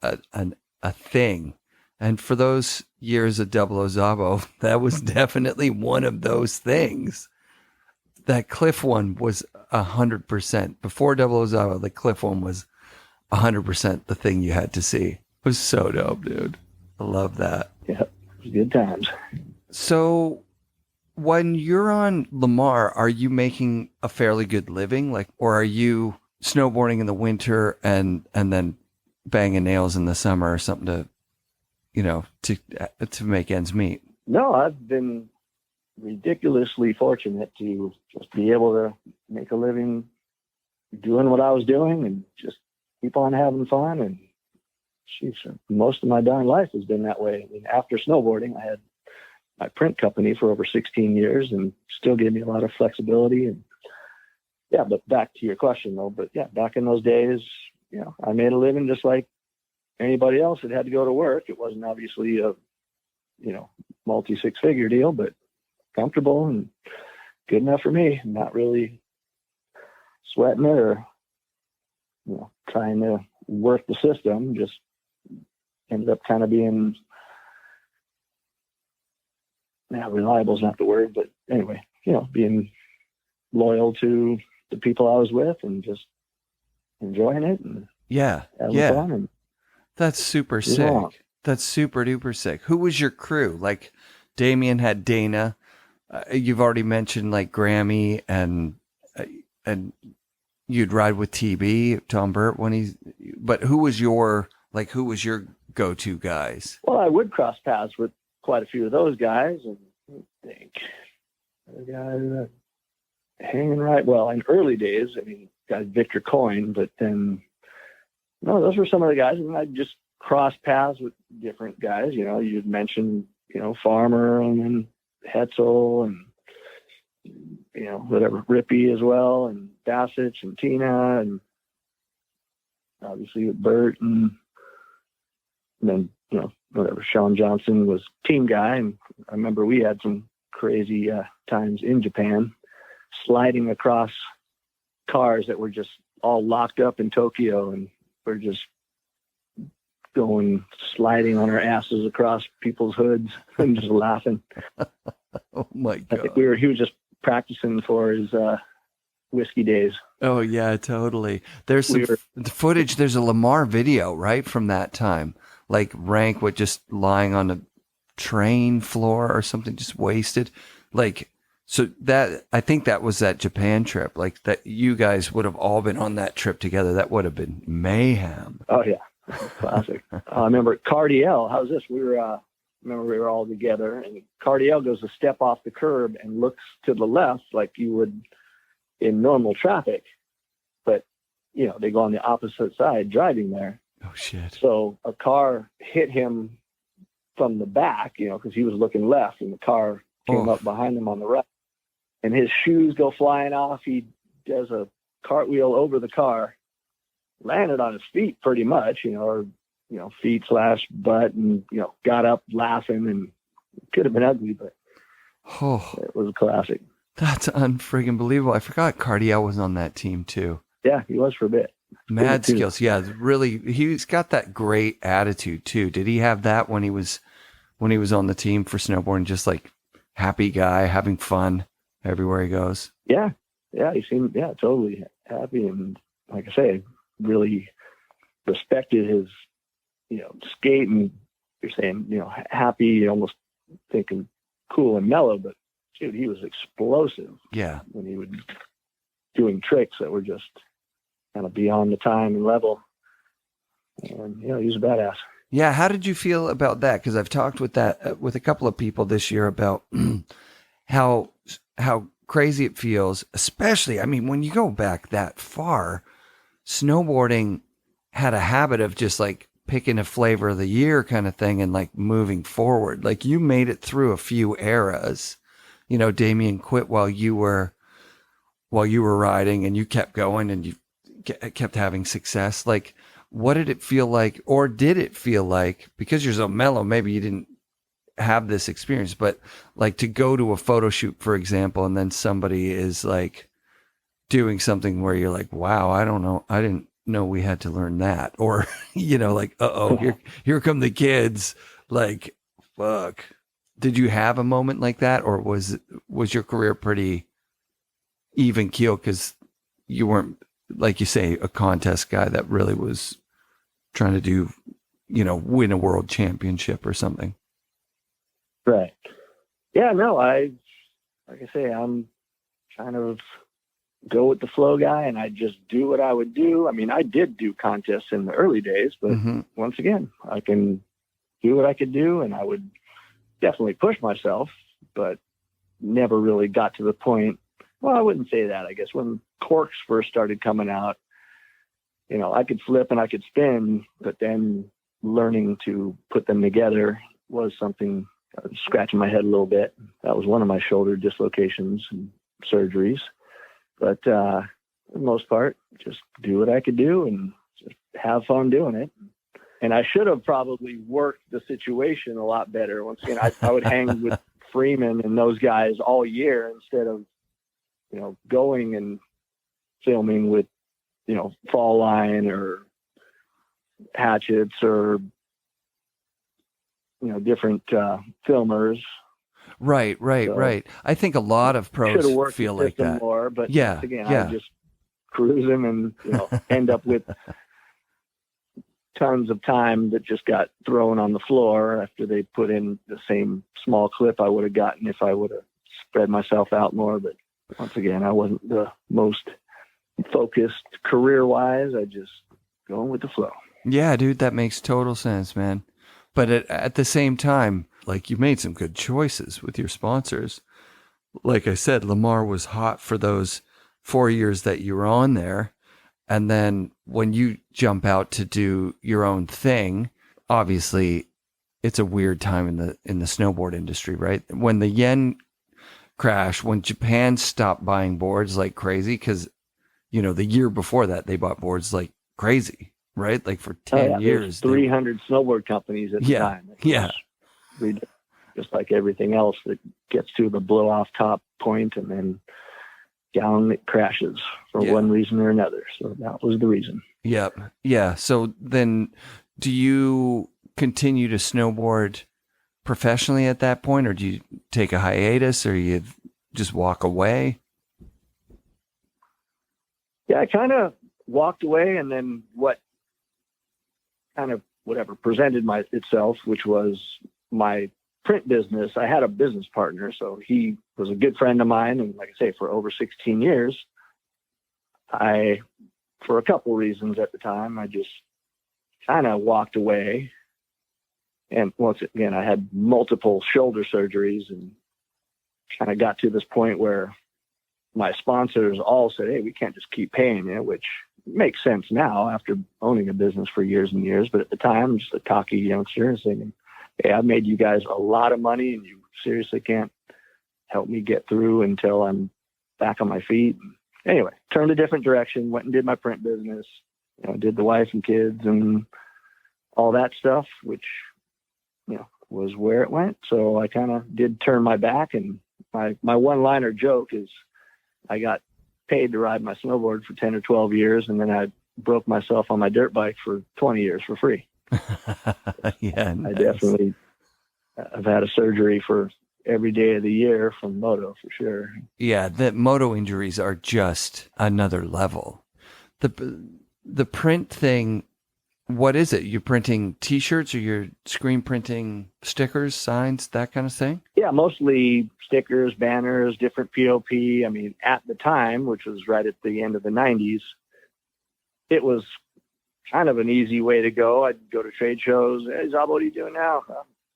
thing. And for those years of Double O Szabo, that was definitely one of those things. That cliff one was 100%. Before Double O Szabo, the cliff one was 100% the thing you had to see. It was so dope, dude. I love that. Yeah, it was good times. So when you're on Lamar, are you making a fairly good living? Like, or are you snowboarding in the winter and then banging nails in the summer or something to, you know, to make ends meet? No, I've been ridiculously fortunate to just be able to make a living doing what I was doing and just keep on having fun. And geez, most of my darn life has been that way. I mean, after snowboarding, I had my print company for over 16 years and still gave me a lot of flexibility. And yeah, but back to your question though, but yeah, back in those days, you know, I made a living just like anybody else that had to go to work. It wasn't obviously a, you know, multi-six-figure deal, but comfortable and good enough for me. Not really sweating it or, you know, trying to work the system. Just ended up kind of being, reliable is not the word, but anyway, you know, being loyal to the people I was with and just enjoying it and having fun. And that's super sick. Long. That's super duper sick. Who was your crew? Like Damien had Dana. You've already mentioned like Grammy and you'd ride with TB, Tom Burt but who was your go-to guys? Well, I would cross paths with quite a few of those guys, and I think the guy hanging right. Well, in early days, I mean, got Victor Coyne, but then no, those were some of the guys, and I'd just cross paths with different guys. You know, you'd mentioned, you know, Farmer and then Hetzel and, you know, whatever, Rippy as well, and Bassett and Tina, and obviously with Burt, and then, you know, whatever, Sean Johnson was team guy. And I remember we had some crazy times in Japan sliding across cars that were just all locked up in Tokyo, and we're just sliding on our asses across people's hoods and just laughing. Oh my God. I think he was just practicing for his whiskey days. Oh yeah, totally. There's some footage. There's a Lamar video, right, from that time. Like Rank with just lying on a train floor or something, just wasted. Like, so that, I think that was that Japan trip. Like that you guys would have all been on that trip together. That would have been mayhem. Oh yeah. Classic. I remember Cardiel. How's this? We were all together, and Cardiel goes to step off the curb and looks to the left like you would in normal traffic, but you know, they go on the opposite side driving there. Oh shit. So a car hit him from the back, you know, because he was looking left, and the car came up behind him on the right, and his shoes go flying off. He does a cartwheel over the car, landed on his feet pretty much, you know, or, you know, feet / butt, and, you know, got up laughing, and it could have been ugly, but it was a classic. That's unfriggin' believable. I forgot Cardiel was on that team too. Yeah, he was for a bit. Mad skills. Yeah, really. He's got that great attitude too. Did he have that when he was on the team for snowboarding? Just like happy guy, having fun everywhere he goes. Yeah. He seemed, totally happy. And like I say, really respected his, you know, skate, and you're saying, you know, happy, almost thinking cool and mellow, but dude, he was explosive. Yeah. When he would doing tricks that were just kind of beyond the time and level. And, he was a badass. Yeah. How did you feel about that? Because I've talked with a couple of people this year about how crazy it feels, especially, I mean, when you go back that far, snowboarding had a habit of just like picking a flavor of the year kind of thing and like moving forward. Like you made it through a few eras. Damien quit while you were riding, and you kept going and you kept having success. Like, what did it feel like, or did it feel like, because you're so mellow, maybe you didn't have this experience, but like to go to a photo shoot, for example, and then somebody is like doing something where you're like, wow, I don't know, I didn't know we had to learn that, or like, here come the kids, like, fuck. Did you have a moment like that, or was your career pretty even keel because you weren't, like you say, a contest guy that really was trying to do, win a world championship or something? Right. Yeah, no, like I say, I'm kind of go with the flow guy, and I just do what I would do. I mean, I did do contests in the early days, but once again, I can do what I could do, and I would definitely push myself, but never really got to the point. Well, I wouldn't say that. I guess when corks first started coming out, I could flip and I could spin, but then learning to put them together was something. I was scratching my head a little bit. That was one of my shoulder dislocations and surgeries. But for the most part, just do what I could do and just have fun doing it. And I should have probably worked the situation a lot better. Once again, I would hang with Freeman and those guys all year instead of, going and filming with, Fall Line or Hatchets or, different filmers. Right. So, I think a lot of pros feel like that. More, but yeah, again, I just cruise them and, end up with tons of time that just got thrown on the floor after they put in the same small clip I would have gotten if I would have spread myself out more. But once again, I wasn't the most focused career-wise. I just going with the flow. Yeah, dude, that makes total sense, man. But at the same time, like, you made some good choices with your sponsors. Like I said, Lamar was hot for those 4 years that you were on there. And then when you jump out to do your own thing, obviously it's a weird time in the snowboard industry, right? When the yen crashed, when Japan stopped buying boards like crazy, because, the year before that, they bought boards like crazy, right? Like for 10 years. 300 snowboard companies at the time. Just like everything else that gets to the blow off top point and then down it crashes for one reason or another. So that was the reason. Yep. Yeah. So then do you continue to snowboard professionally at that point, or do you take a hiatus, or you just walk away? Yeah, I kind of walked away, and then whatever presented itself, which was my print business. I had a business partner, so he was a good friend of mine. And like I say, for over 16 years, for a couple reasons at the time, I just kind of walked away. And once again, I had multiple shoulder surgeries and kind of got to this point where my sponsors all said, hey, we can't just keep paying you, which makes sense now after owning a business for years and years. But at the time, I'm just a cocky youngster saying, hey, I've made you guys a lot of money and you seriously can't help me get through until I'm back on my feet. Anyway, turned a different direction, went and did my print business, did the wife and kids and all that stuff, which, was where it went. So I kind of did turn my back, and my one-liner joke is I got paid to ride my snowboard for 10 or 12 years, and then I broke myself on my dirt bike for 20 years for free. Yeah, nice. I've had a surgery for every day of the year from moto for sure. Yeah, the moto injuries are just another level. The print thing, what is it? You're printing T-shirts, or you're screen printing stickers, signs, that kind of thing? Yeah, mostly stickers, banners, different POP. I mean, at the time, which was right at the end of the 90s, it was kind of an easy way to go. I'd go to trade shows. Hey, Szabo, what are you doing now?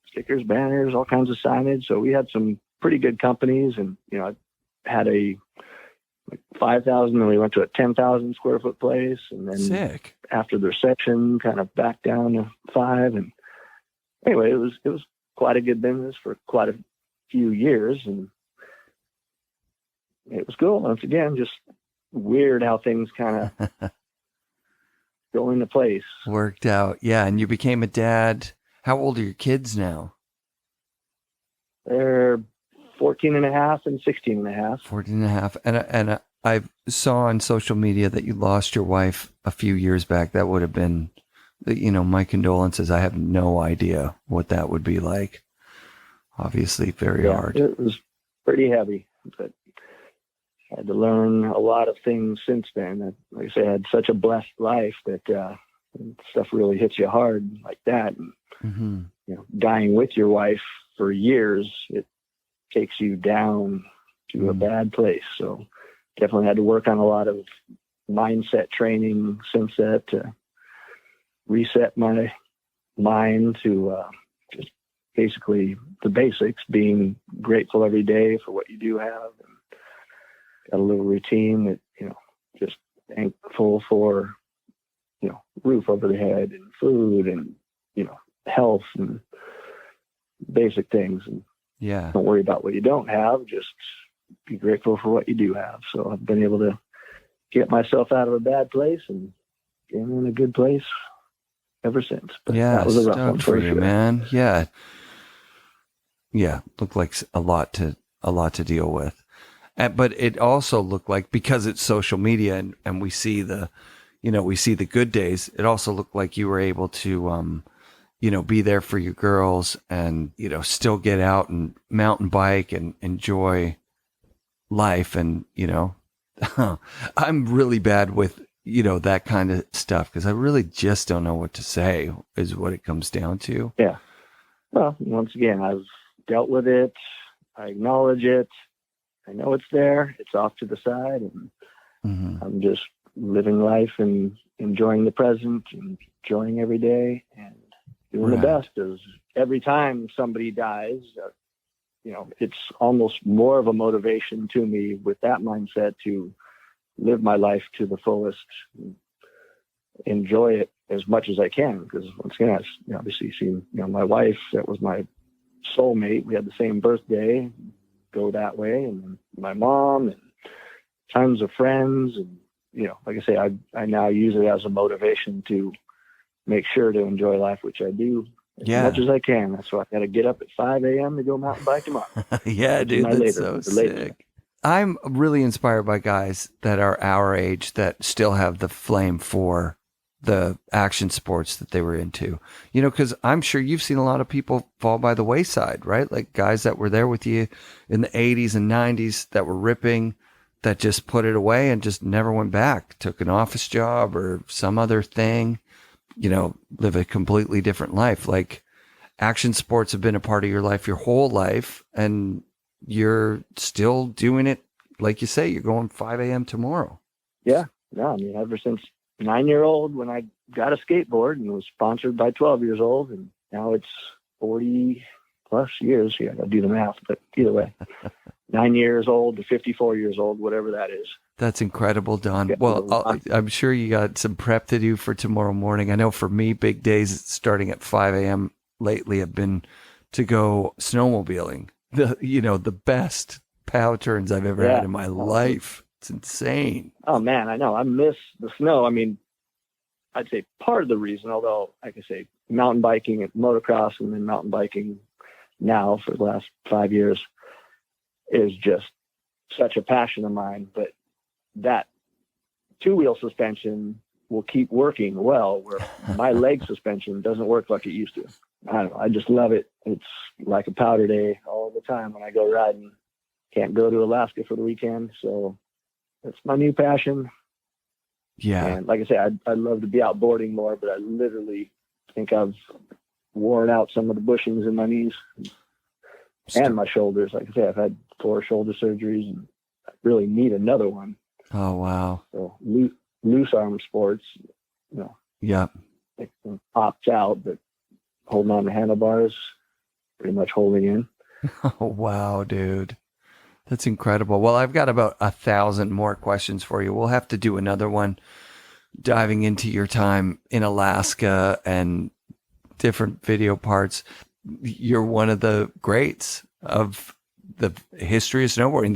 Stickers, banners, all kinds of signage. So we had some pretty good companies, and, you know, I had a 5,000, and we went to a 10,000 square foot place. And then Sick. after the recession, kind of back down to 5. And anyway, it was quite a good business for quite a few years. And it was cool. Once again, just weird how things kind of go into place. Worked out. Yeah. And you became a dad. How old are your kids now? They're 14 and a half and 16 and a half. 14 and a half. And I saw on social media that you lost your wife a few years back. That would have been, you know, my condolences. I have no idea what that would be like. Obviously very hard. It was pretty heavy, but I had to learn a lot of things since then. Like I say, I had such a blessed life that stuff really hits you hard like that. And, you know, dying with your wife for years, it takes you down to a bad place. So definitely had to work on a lot of mindset training since that to reset my mind to just basically the basics, being grateful every day for what you do have. And got a little routine that, you know, just thankful for, you know, roof over the head and food and, you know, health and basic things. And don't worry about what you don't have. Just be grateful for what you do have. So I've been able to get myself out of a bad place and get in a good place ever since. But that was a rough one for you, man. Yeah. Yeah. Looked like a lot to deal with. But it also looked like, because it's social media and we see the good days, it also looked like you were able to, you know, be there for your girls and, you know, still get out and mountain bike and enjoy life. And, you know, I'm really bad with, you know, that kind of stuff because I really just don't know what to say is what it comes down to. Yeah. Well, once again, I've dealt with it. I acknowledge it. I know it's there. It's off to the side. And I'm just living life and enjoying the present and enjoying every day and doing the best. Because every time somebody dies, you know, it's almost more of a motivation to me with that mindset to live my life to the fullest, enjoy it as much as I can. Because once again, I obviously seen, you know, my wife, that was my soulmate. We had the same birthday, go that way, and my mom and tons of friends. And, you know, like I say, I now use it as a motivation to make sure to enjoy life, which I do as much as I can. That's why I got to get up at 5 a.m. to go mountain bike tomorrow. Yeah, dude, that's so sick. I'm really inspired by guys that are our age that still have the flame for the action sports that they were into, you know, because I'm sure you've seen a lot of people fall by the wayside, right? Like guys that were there with you in the 80s and 90s that were ripping, that just put it away and just never went back, took an office job or some other thing, you know, live a completely different life. Like action sports have been a part of your life your whole life, and you're still doing it. Like you say, you're going 5 a.m. tomorrow. Yeah. No, I mean, ever since 9-year-old when I got a skateboard and was sponsored by 12 years old, and now it's 40 plus years. Yeah, I gotta do the math, but either way, 9 years old to 54 years old, whatever that is. That's incredible, Don. Well, I'm sure you got some prep to do for tomorrow morning. I know for me, big days starting at 5 a.m. lately have been to go snowmobiling. The best pow turns I've ever had in my life. It's insane. Oh man, I know. I miss the snow. I mean, I'd say part of the reason, although I can say mountain biking and motocross and then mountain biking now for the last 5 years is just such a passion of mine. But that two-wheel suspension will keep working well, where my leg suspension doesn't work like it used to. I don't know. I just love it. It's like a powder day all the time when I go riding. Can't go to Alaska for the weekend, so it's my new passion. Yeah. And like I said, I'd love to be out boarding more, but I literally think I've worn out some of the bushings in my knees and my shoulders. Like I said, I've had 4 shoulder surgeries and I really need another one. Oh, wow. So loose arm sports, you know, Yeah. it pops out, but holding on to handlebars, pretty much holding in. Oh, wow, dude. That's incredible. Well, I've got about 1,000 more questions for you. We'll have to do another one diving into your time in Alaska and different video parts. You're one of the greats of the history of snowboarding,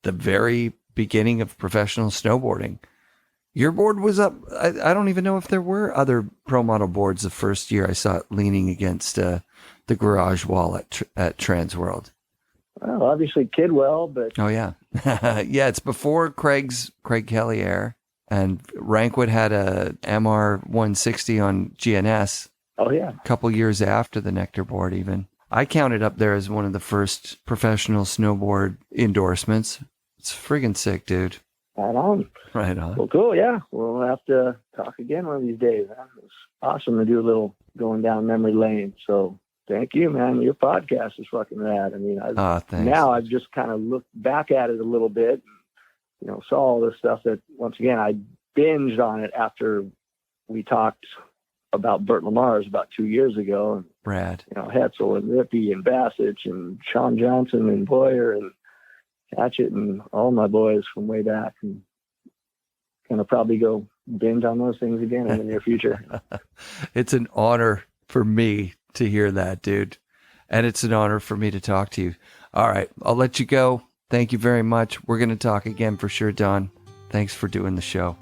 the very beginning of professional snowboarding. Your board was up. I don't even know if there were other pro model boards the first year I saw it leaning against the garage wall at Transworld. Well, obviously Kidwell, but Oh yeah. Yeah, it's before Craig Kelly Air, and Rankwood had a MR 160 on GNS oh yeah, a couple years after the Nectar board even. I counted up there as one of the first professional snowboard endorsements. It's friggin' sick, dude. right on. Right on. Well, cool. Yeah, we'll have to talk again one of these days. Man. It was awesome to do a little going down memory lane. So thank you, man. Your podcast is fucking rad. I mean, Thanks. now I've just kind of looked back at it a little bit, and, you know, saw all this stuff that, once again, I binged on it after we talked about Burt Lamar's about 2 years ago. And, Brad. you know, Hetzel and Rippey and Bassett and Sean Johnson and Boyer and Hatchett and all my boys from way back, and gonna probably go binge on those things again in the near future. It's an honor for me to hear that, dude. And it's an honor for me to talk to you. All right, I'll let you go. Thank you very much. We're going to talk again for sure, Don. Thanks for doing the show.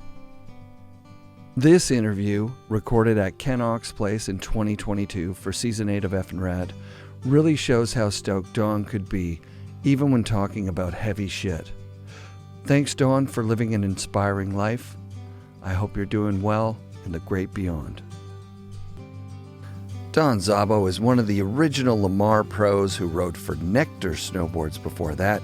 This interview, recorded at Ken Ox Place in 2022 for Season 8 of FNRad, really shows how stoked Don could be, even when talking about heavy shit. Thanks, Don, for living an inspiring life. I hope you're doing well in the great beyond. Don Szabo is one of the original Lamar pros who rode for Nectar Snowboards before that.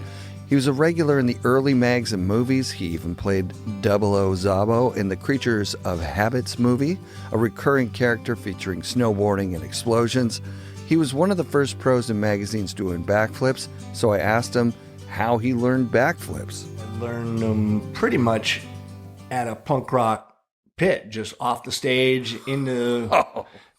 He was a regular in the early mags and movies. He even played 00 Szabo in the Creatures of Habits movie, a recurring character featuring snowboarding and explosions. He was one of the first pros in magazines doing backflips, so I asked him how he learned backflips. I learned them pretty much at a punk rock pit, just off the stage into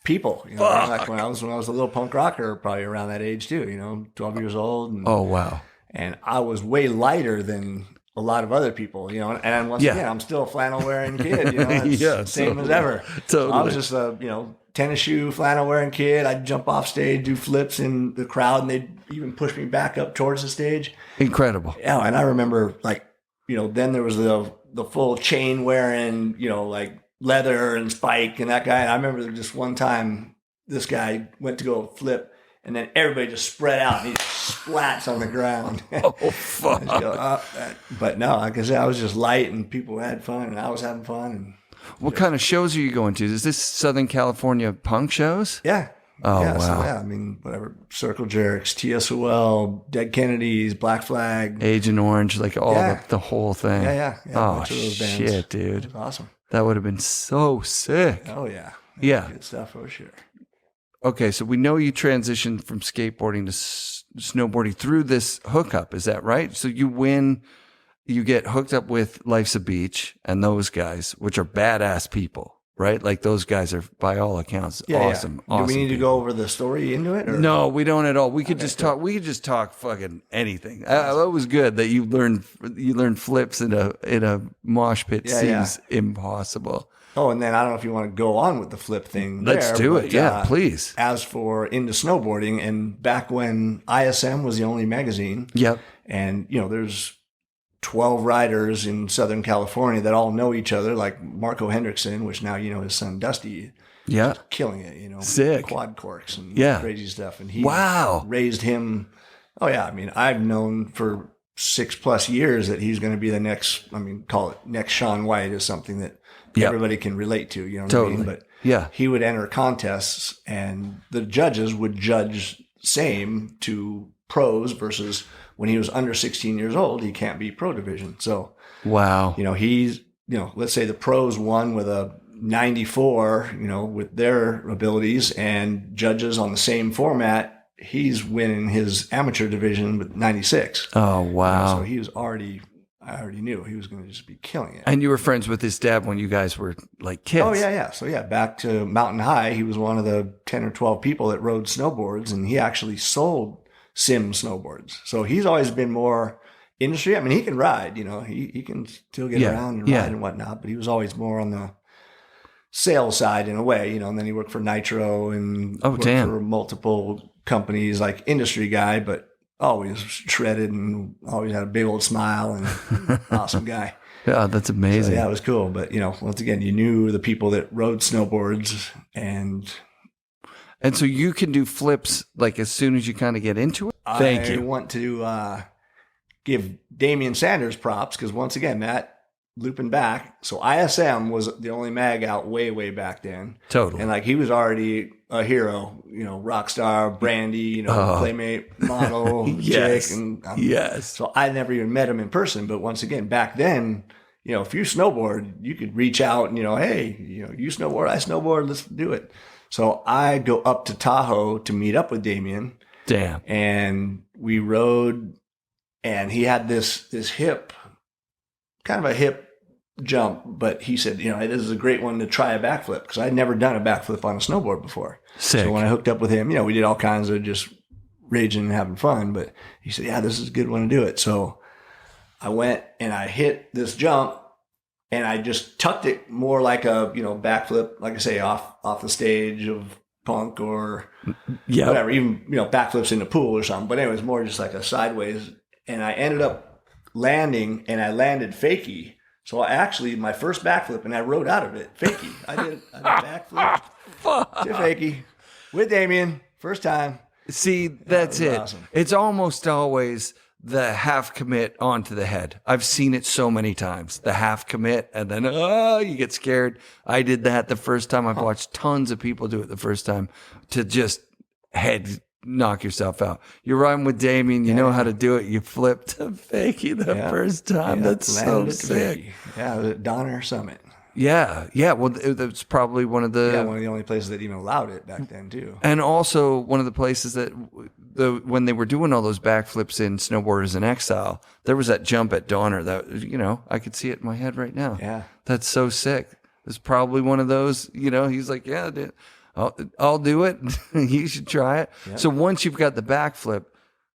people. You know, like when I was a little punk rocker, probably around that age too. You know, 12 years old. And, Oh, wow. And I was way lighter than a lot of other people. You know, and once again, I'm still a flannel wearing kid. You know, it's same as ever. Totally. So I was just a tennis shoe flannel wearing kid. I'd jump off stage, do flips in the crowd, and they'd even push me back up towards the stage. Incredible. Yeah, and I remember then there was the full chain wearing, like leather and spike and that guy. And I remember just one time this guy went to go flip, and then everybody just spread out and he splats on the ground. Oh, fuck. But no, like I said, I was just light and people had fun and I was having fun. And What kind of shows are you going to? Is this Southern California punk shows? yeah. Oh, yeah, wow. So, yeah, I mean, whatever. Circle Jerks, TSOL, Dead Kennedys, Black Flag. Agent Orange, like all the whole thing. Yeah. Oh, bunch of those bands. shit, dude. It was awesome. That would have been so sick. Oh, yeah. Yeah. Good stuff for sure. Okay, so we know you transitioned from skateboarding to snowboarding through this hookup. Is that right? So you get hooked up with Life's a Beach and those guys, which are badass people, right? Like those guys are, by all accounts, awesome. Do we need to go over the story into it? Or? No, we don't at all. We could just talk. We could just talk fucking anything. It was good that you learned flips in a mosh pit. Seems impossible. Oh, and then I don't know if you want to go on with the flip thing. Let's do it. Yeah, please. As for into snowboarding, and back when ISM was the only magazine. Yep. And there's 12 riders in Southern California that all know each other, like Marco Hendrickson, which now his son Dusty. Yeah. Killing it, Sick. Quad corks and crazy stuff. And he raised him. Oh yeah. I mean, I've known for 6+ years that he's going to be the next, call it next Shaun White, is something that everybody can relate to, you know what I mean? But he would enter contests and the judges would judge same to pros versus when he was under 16 years old, he can't be pro division. So, he's, let's say the pros won with a 94, with their abilities, and judges on the same format, he's winning his amateur division with 96. Oh, wow. So he was already, I already knew he was going to just be killing it. And you were friends with his dad when you guys were like kids. Oh, yeah. So, back to Mountain High, he was one of the 10 or 12 people that rode snowboards, and he actually sold sim snowboards. So he's always been more industry. I mean, he can ride, he can still get around and ride and whatnot, but he was always more on the sales side in a way, and then he worked for Nitro and worked for multiple companies, like industry guy, but always shredded and always had a big old smile and awesome guy. Yeah, that's amazing. So, it was cool. But, once again, you knew the people that rode snowboards and so you can do flips like as soon as you kind of get into it? Thank you. I want to give Damian Sanders props because once again, that looping back. So ISM was the only mag out way, way back then. Totally. And like he was already a hero, rock star, brandy, playmate model, yes. chick. And, yes. So I never even met him in person. But once again, back then, if you snowboard, you could reach out and, hey, you snowboard, I snowboard, let's do it. So I go up to Tahoe to meet up with Damian. Damn. And we rode, and he had this hip, kind of a hip jump, but he said, this is a great one to try a backflip because I'd never done a backflip on a snowboard before. Sick. So when I hooked up with him, we did all kinds of just raging and having fun, but he said, yeah, this is a good one to do it. So I went and I hit this jump and I just tucked it more like a, backflip, like I say, off the stage of punk or whatever, even, backflips in the pool or something. But anyway, it was more just like a sideways. And I ended up landing and I landed fakie. So my first backflip, and I rode out of it, fakie. I did a backflip to fakie with Damian, first time. See, that's it. Awesome. It's almost always the half commit onto the head. I've seen it so many times. The half commit, and then, you get scared. I did that the first time. I've watched tons of people do it the first time to just head knock yourself out. You're riding with Damian. You know how to do it. You flip to fakie the first time. That's so sick. Yeah, the Donner Summit. Yeah. Well, that's probably one of the only places that even allowed it back then too. And also one of the places that when they were doing all those backflips in Snowboarders in Exile, there was that jump at Donner that I could see it in my head right now. Yeah, that's so sick. It's probably one of those. He's like, yeah, dude. I'll do it. You should try it. Yep. So once you've got the backflip,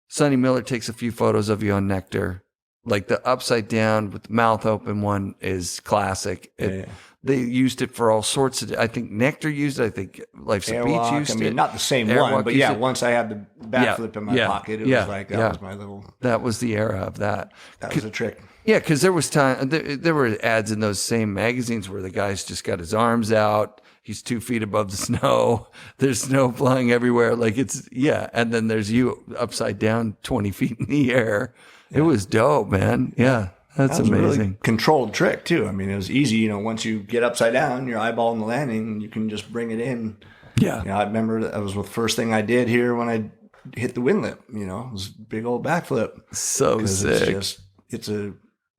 Sonny Miller takes a few photos of you on Nectar. Like the upside down with the mouth open one is classic. They used it for all sorts of. I think Nectar used it. I think Life's a Beach used it. Not the same one, but once I had the backflip in my pocket, it was like that was my little. That was the era of that. That was a trick. Yeah, because there was time. There were ads in those same magazines where the guy's just got his arms out. He's 2 feet above the snow. There's snow flying everywhere. Like and then there's you upside down 20 feet in the air. Yeah. It was dope, man. Yeah, that's amazing. A really controlled trick too. I mean, it was easy. Once you get upside down, you're eyeballing the landing, you can just bring it in. Yeah. I remember that was the first thing I did here when I hit the windlip. It was a big old backflip. So sick. It's a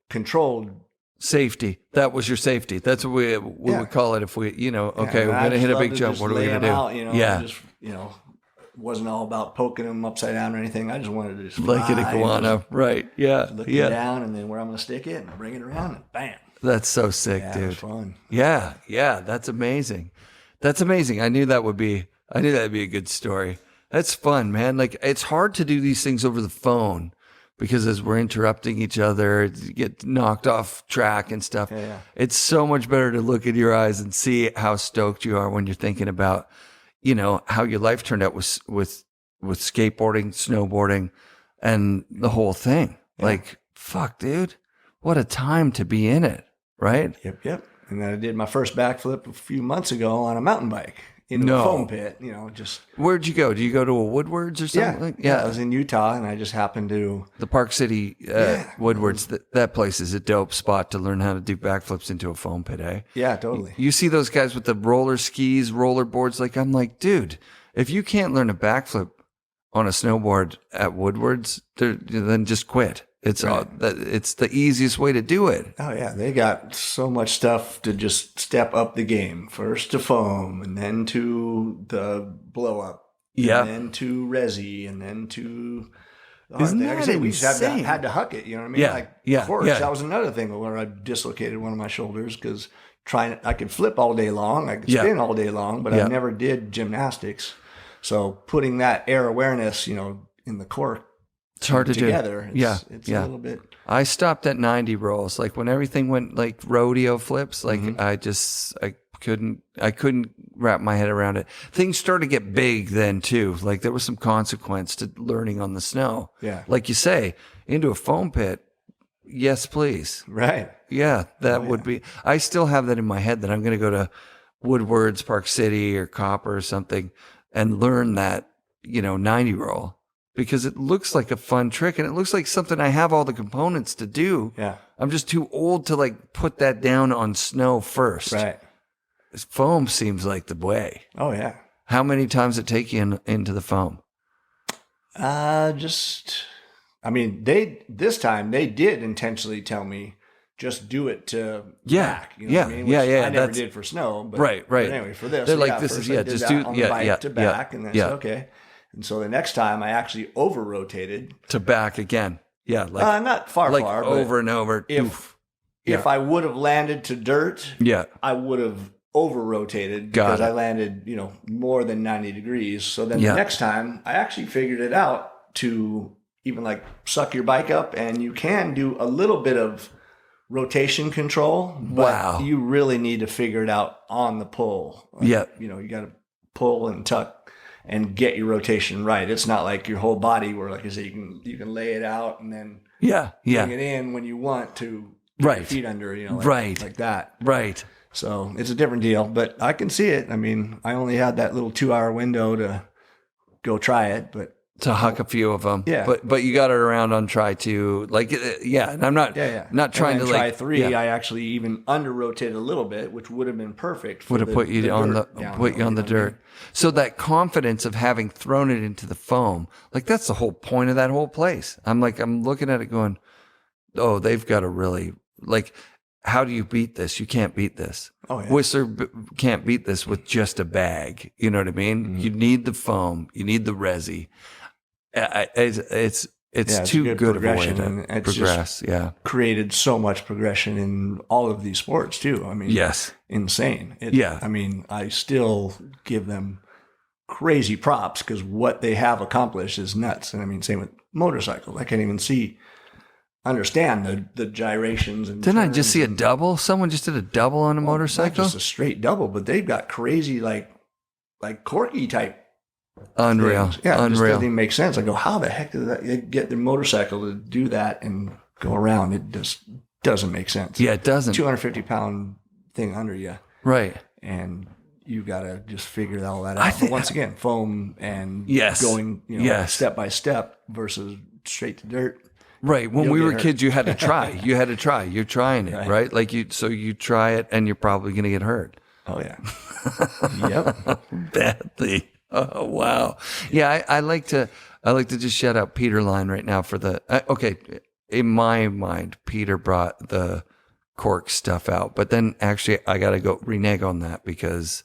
controlled safety. That was your safety. That's what we would call it if we, okay, we're going to hit a big jump. What are we going to do? Just, wasn't all about poking them upside down or anything. I just wanted to just like an iguana. Right. Yeah. Looking down and then where I'm going to stick it and bring it around and bam. That's so sick, dude. It was fun. Yeah. Yeah. That's amazing. That's amazing. I knew that'd be a good story. That's fun, man. Like it's hard to do these things over the phone. Because as we're interrupting each other, you get knocked off track and stuff. Yeah. It's so much better to look in your eyes and see how stoked you are when you're thinking about, how your life turned out with skateboarding, snowboarding, and the whole thing. Yeah. Like, fuck, dude, what a time to be in it, right? Yep. And then I did my first backflip a few months ago on a mountain bike. In a foam pit, just. Where'd you go? Did you go to a Woodward's or something? Yeah. I was in Utah, and I just happened to the Park City Woodward's. That place is a dope spot to learn how to do backflips into a foam pit, eh? Yeah, totally. You see those guys with the roller skis, roller boards. Like I'm like, dude, if you can't learn a backflip on a snowboard at Woodward's, then just quit. It's it's the easiest way to do it. Oh yeah, they got so much stuff to just step up the game. First to foam, and then to the blow up, and then to resi, and then to the hard Isn't thing. that Like I say, we just insane? had to huck it. You know what I mean? Yeah, Like corks, that was another thing where I dislocated one of my shoulders because I could flip all day long, I could spin all day long, but I never did gymnastics. So putting that air awareness, in the cork, it's hard to together. do. It's a little bit. I stopped at 90 rolls. Like when everything went like rodeo flips, like I couldn't wrap my head around it. Things started to get big then too. Like there was some consequence to learning on the snow. Yeah. Like you say, into a foam pit. Yes, please. Right. Yeah, that would be. I still have that in my head that I'm going to go to Woodward's, Park City, or Copper or something and learn that 90 roll because it looks like a fun trick and it looks like something I have all the components to do. Yeah. I'm just too old to like put that down on snow first. Right. Foam seems like the way. Oh yeah. How many times it take you into the foam? This time they did intentionally tell me just do it to back. You know what I mean? Which I never did for snow, but right. But anyway, for this, they're like this is just do on the bike to back, and then said, okay. And so the next time I actually over rotated to back again. Yeah, like not far, like far, over and over. If I would have landed to dirt, I would have over rotated because I landed, more than 90 degrees. So then the next time I actually figured it out to even like suck your bike up, and you can do a little bit of rotation control, but you really need to figure it out on the pull. You got to pull and tuck and get your rotation right. It's not like your whole body where, like I say, you can lay it out and then bring it in when you want to get your feet under, like that. Right. So it's a different deal, but I can see it. I mean, I only had that little 2-hour window to go try it, but to huck a few of them. Yeah. But you got it around on try 2. Like, and I'm not, not trying to try like. 3, I actually even under rotated a little bit, which would have been perfect. Would have put you on the dirt. So that confidence of having thrown it into the foam, like that's the whole point of that whole place. I'm looking at it going, oh, they've got to really like, how do you beat this? You can't beat this. Oh, yeah. Whistler can't beat this with just a bag. You know what I mean? Mm-hmm. You need the foam. You need the resi. It's too good of a way to progress. Created so much progression in all of these sports too. I mean, insane. I mean, I still give them crazy props because what they have accomplished is nuts. And I mean, same with motorcycles. I can't even understand the gyrations. And didn't I just see a double? Someone just did a double on a motorcycle? Not just a straight double, but they've got crazy like Corky type. Unreal. Things. Yeah, it just doesn't even make sense. I go, how the heck did that get their motorcycle to do that and go around? It just doesn't make sense. Yeah, it doesn't. 250-pound thing under you. Right. And you got to just figure all that out. But once again, foam and going step by step versus straight to dirt. Right. When we were kids, you had to try. You're trying it, right? Like so you try it and you're probably going to get hurt. Oh, yeah. Yep. Badly. Oh, wow. Yeah, I like to just shout out Peter Line right now for the okay. In my mind, Peter brought the cork stuff out, but then actually I got to go renege on that because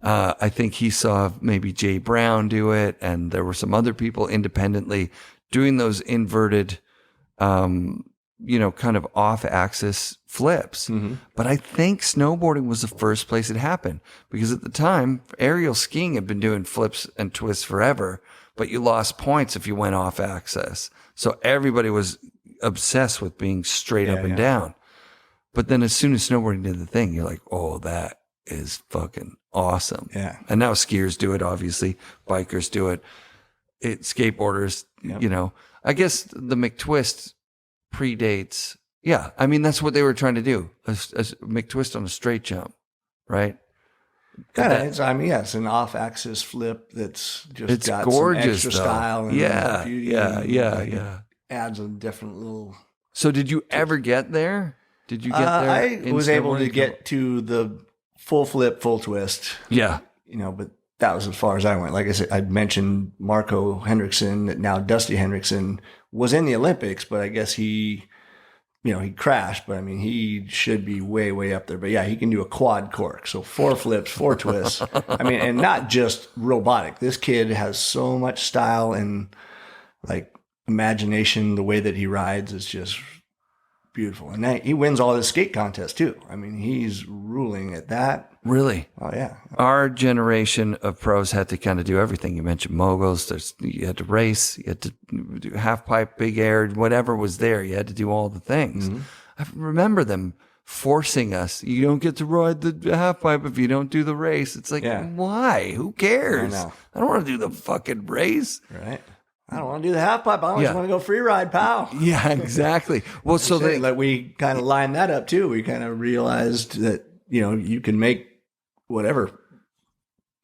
I think he saw maybe Jay Brown do it, and there were some other people independently doing those inverted, kind of off-axis flips. Mm-hmm. But I think snowboarding was the first place it happened because at the time, aerial skiing had been doing flips and twists forever, but you lost points if you went off-axis. So everybody was obsessed with being straight up and down. But then as soon as snowboarding did the thing, you're like, oh, that is fucking awesome. Yeah. And now skiers do it, obviously. Bikers do it. Skateboarders, I guess the McTwist predates. Yeah, I mean, that's what they were trying to do. A McTwist on a straight jump, right? It's an off-axis flip that's just got gorgeous, some extra style and beauty. Yeah. Adds a different little... So did you ever get there? Did you get there? I was able to get to the full flip, full twist. Yeah. But that was as far as I went. Like I said, I'd mentioned Marco Hendrickson, now Dusty Hendrickson, was in the Olympics, but I guess he crashed. But I mean, he should be way, way up there. But yeah, he can do a quad cork. So 4 flips, 4 twists. I mean, and not just robotic. This kid has so much style and like imagination, the way that he rides is just beautiful. And he wins all his skate contests too. I mean, he's ruling at that. Really? Oh yeah. Our generation of pros had to kind of do everything. You mentioned moguls. You had to race. You had to do half pipe, big air, whatever was there. You had to do all the things. Mm-hmm. I remember them forcing us. You don't get to ride the half pipe if you don't do the race. It's like, why? Who cares? I don't want to do the fucking race. Right. I don't want to do the half pipe. I always want to go free ride, pal. Yeah, exactly. Well, so we kind of lined that up too. We kind of realized that, you can make whatever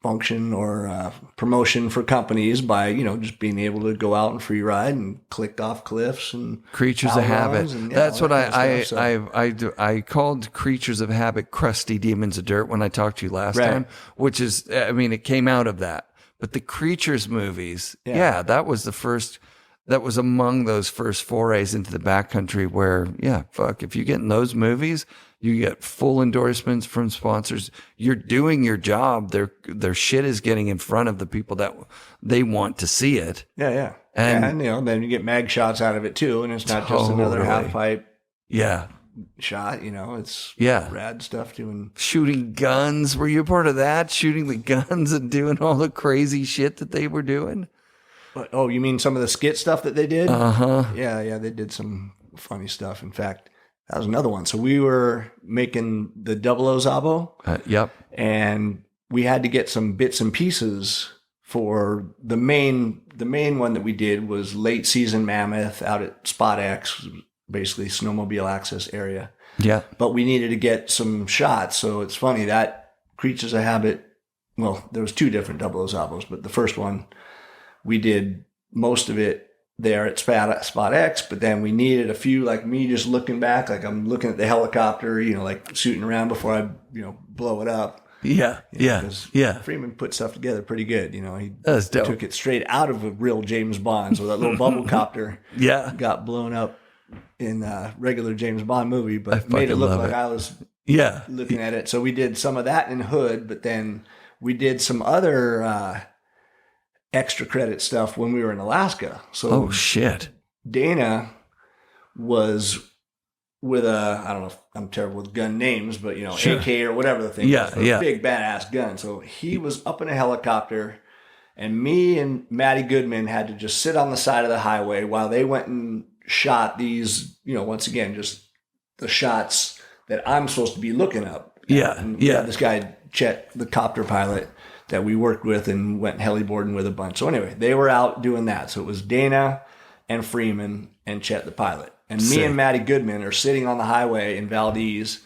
function or promotion for companies by, just being able to go out and free ride and click off cliffs and creatures of habit. That's what I called creatures of habit crusty demons of dirt when I talked to you last time, which is, it came out of that. But the Creatures movies, that was that was among those first forays into the backcountry where, if you get in those movies, you get full endorsements from sponsors. You're doing your job. Their shit is getting in front of the people that they want to see it. Yeah. And then you get mag shots out of it too. And it's not just another half pipe. Yeah. Shot, it's rad stuff doing. Shooting guns. Were you a part of that? Shooting the guns and doing all the crazy shit that they were doing? But, you mean some of the skit stuff that they did? Uh-huh. Yeah, they did some funny stuff. In fact, that was another one. So we were making the 00 Szabo. Yep. And we had to get some bits and pieces for the main one that we did was Late Season Mammoth out at Spot X, basically snowmobile access area. Yeah. But we needed to get some shots. So it's funny that Creatures of Habit, well, there was two different 00 Szabos, but the first one, we did most of it there at Spot X, but then we needed a few, like me just looking back, like I'm looking at the helicopter, like shooting around before I, blow it up. Yeah. Freeman put stuff together pretty good. He dope. Took it straight out of a real James Bond. So that little bubble copter got blown up in a regular James Bond movie, but made it look like I was looking at it. So we did some of that in Hood, but then we did some other extra credit stuff when we were in Alaska. So shit. Dana was with I don't know if I'm terrible with gun names, but AK or whatever the thing was. Big badass gun. So he was up in a helicopter and me and Matty Goodman had to just sit on the side of the highway while they went and shot these, once again, just the shots that I'm supposed to be looking up. This guy, Chet, the copter pilot that we worked with and went heliboarding with a bunch. So anyway, they were out doing that. So it was Dana and Freeman and Chet, the pilot. And me and Matty Goodman are sitting on the highway in Valdez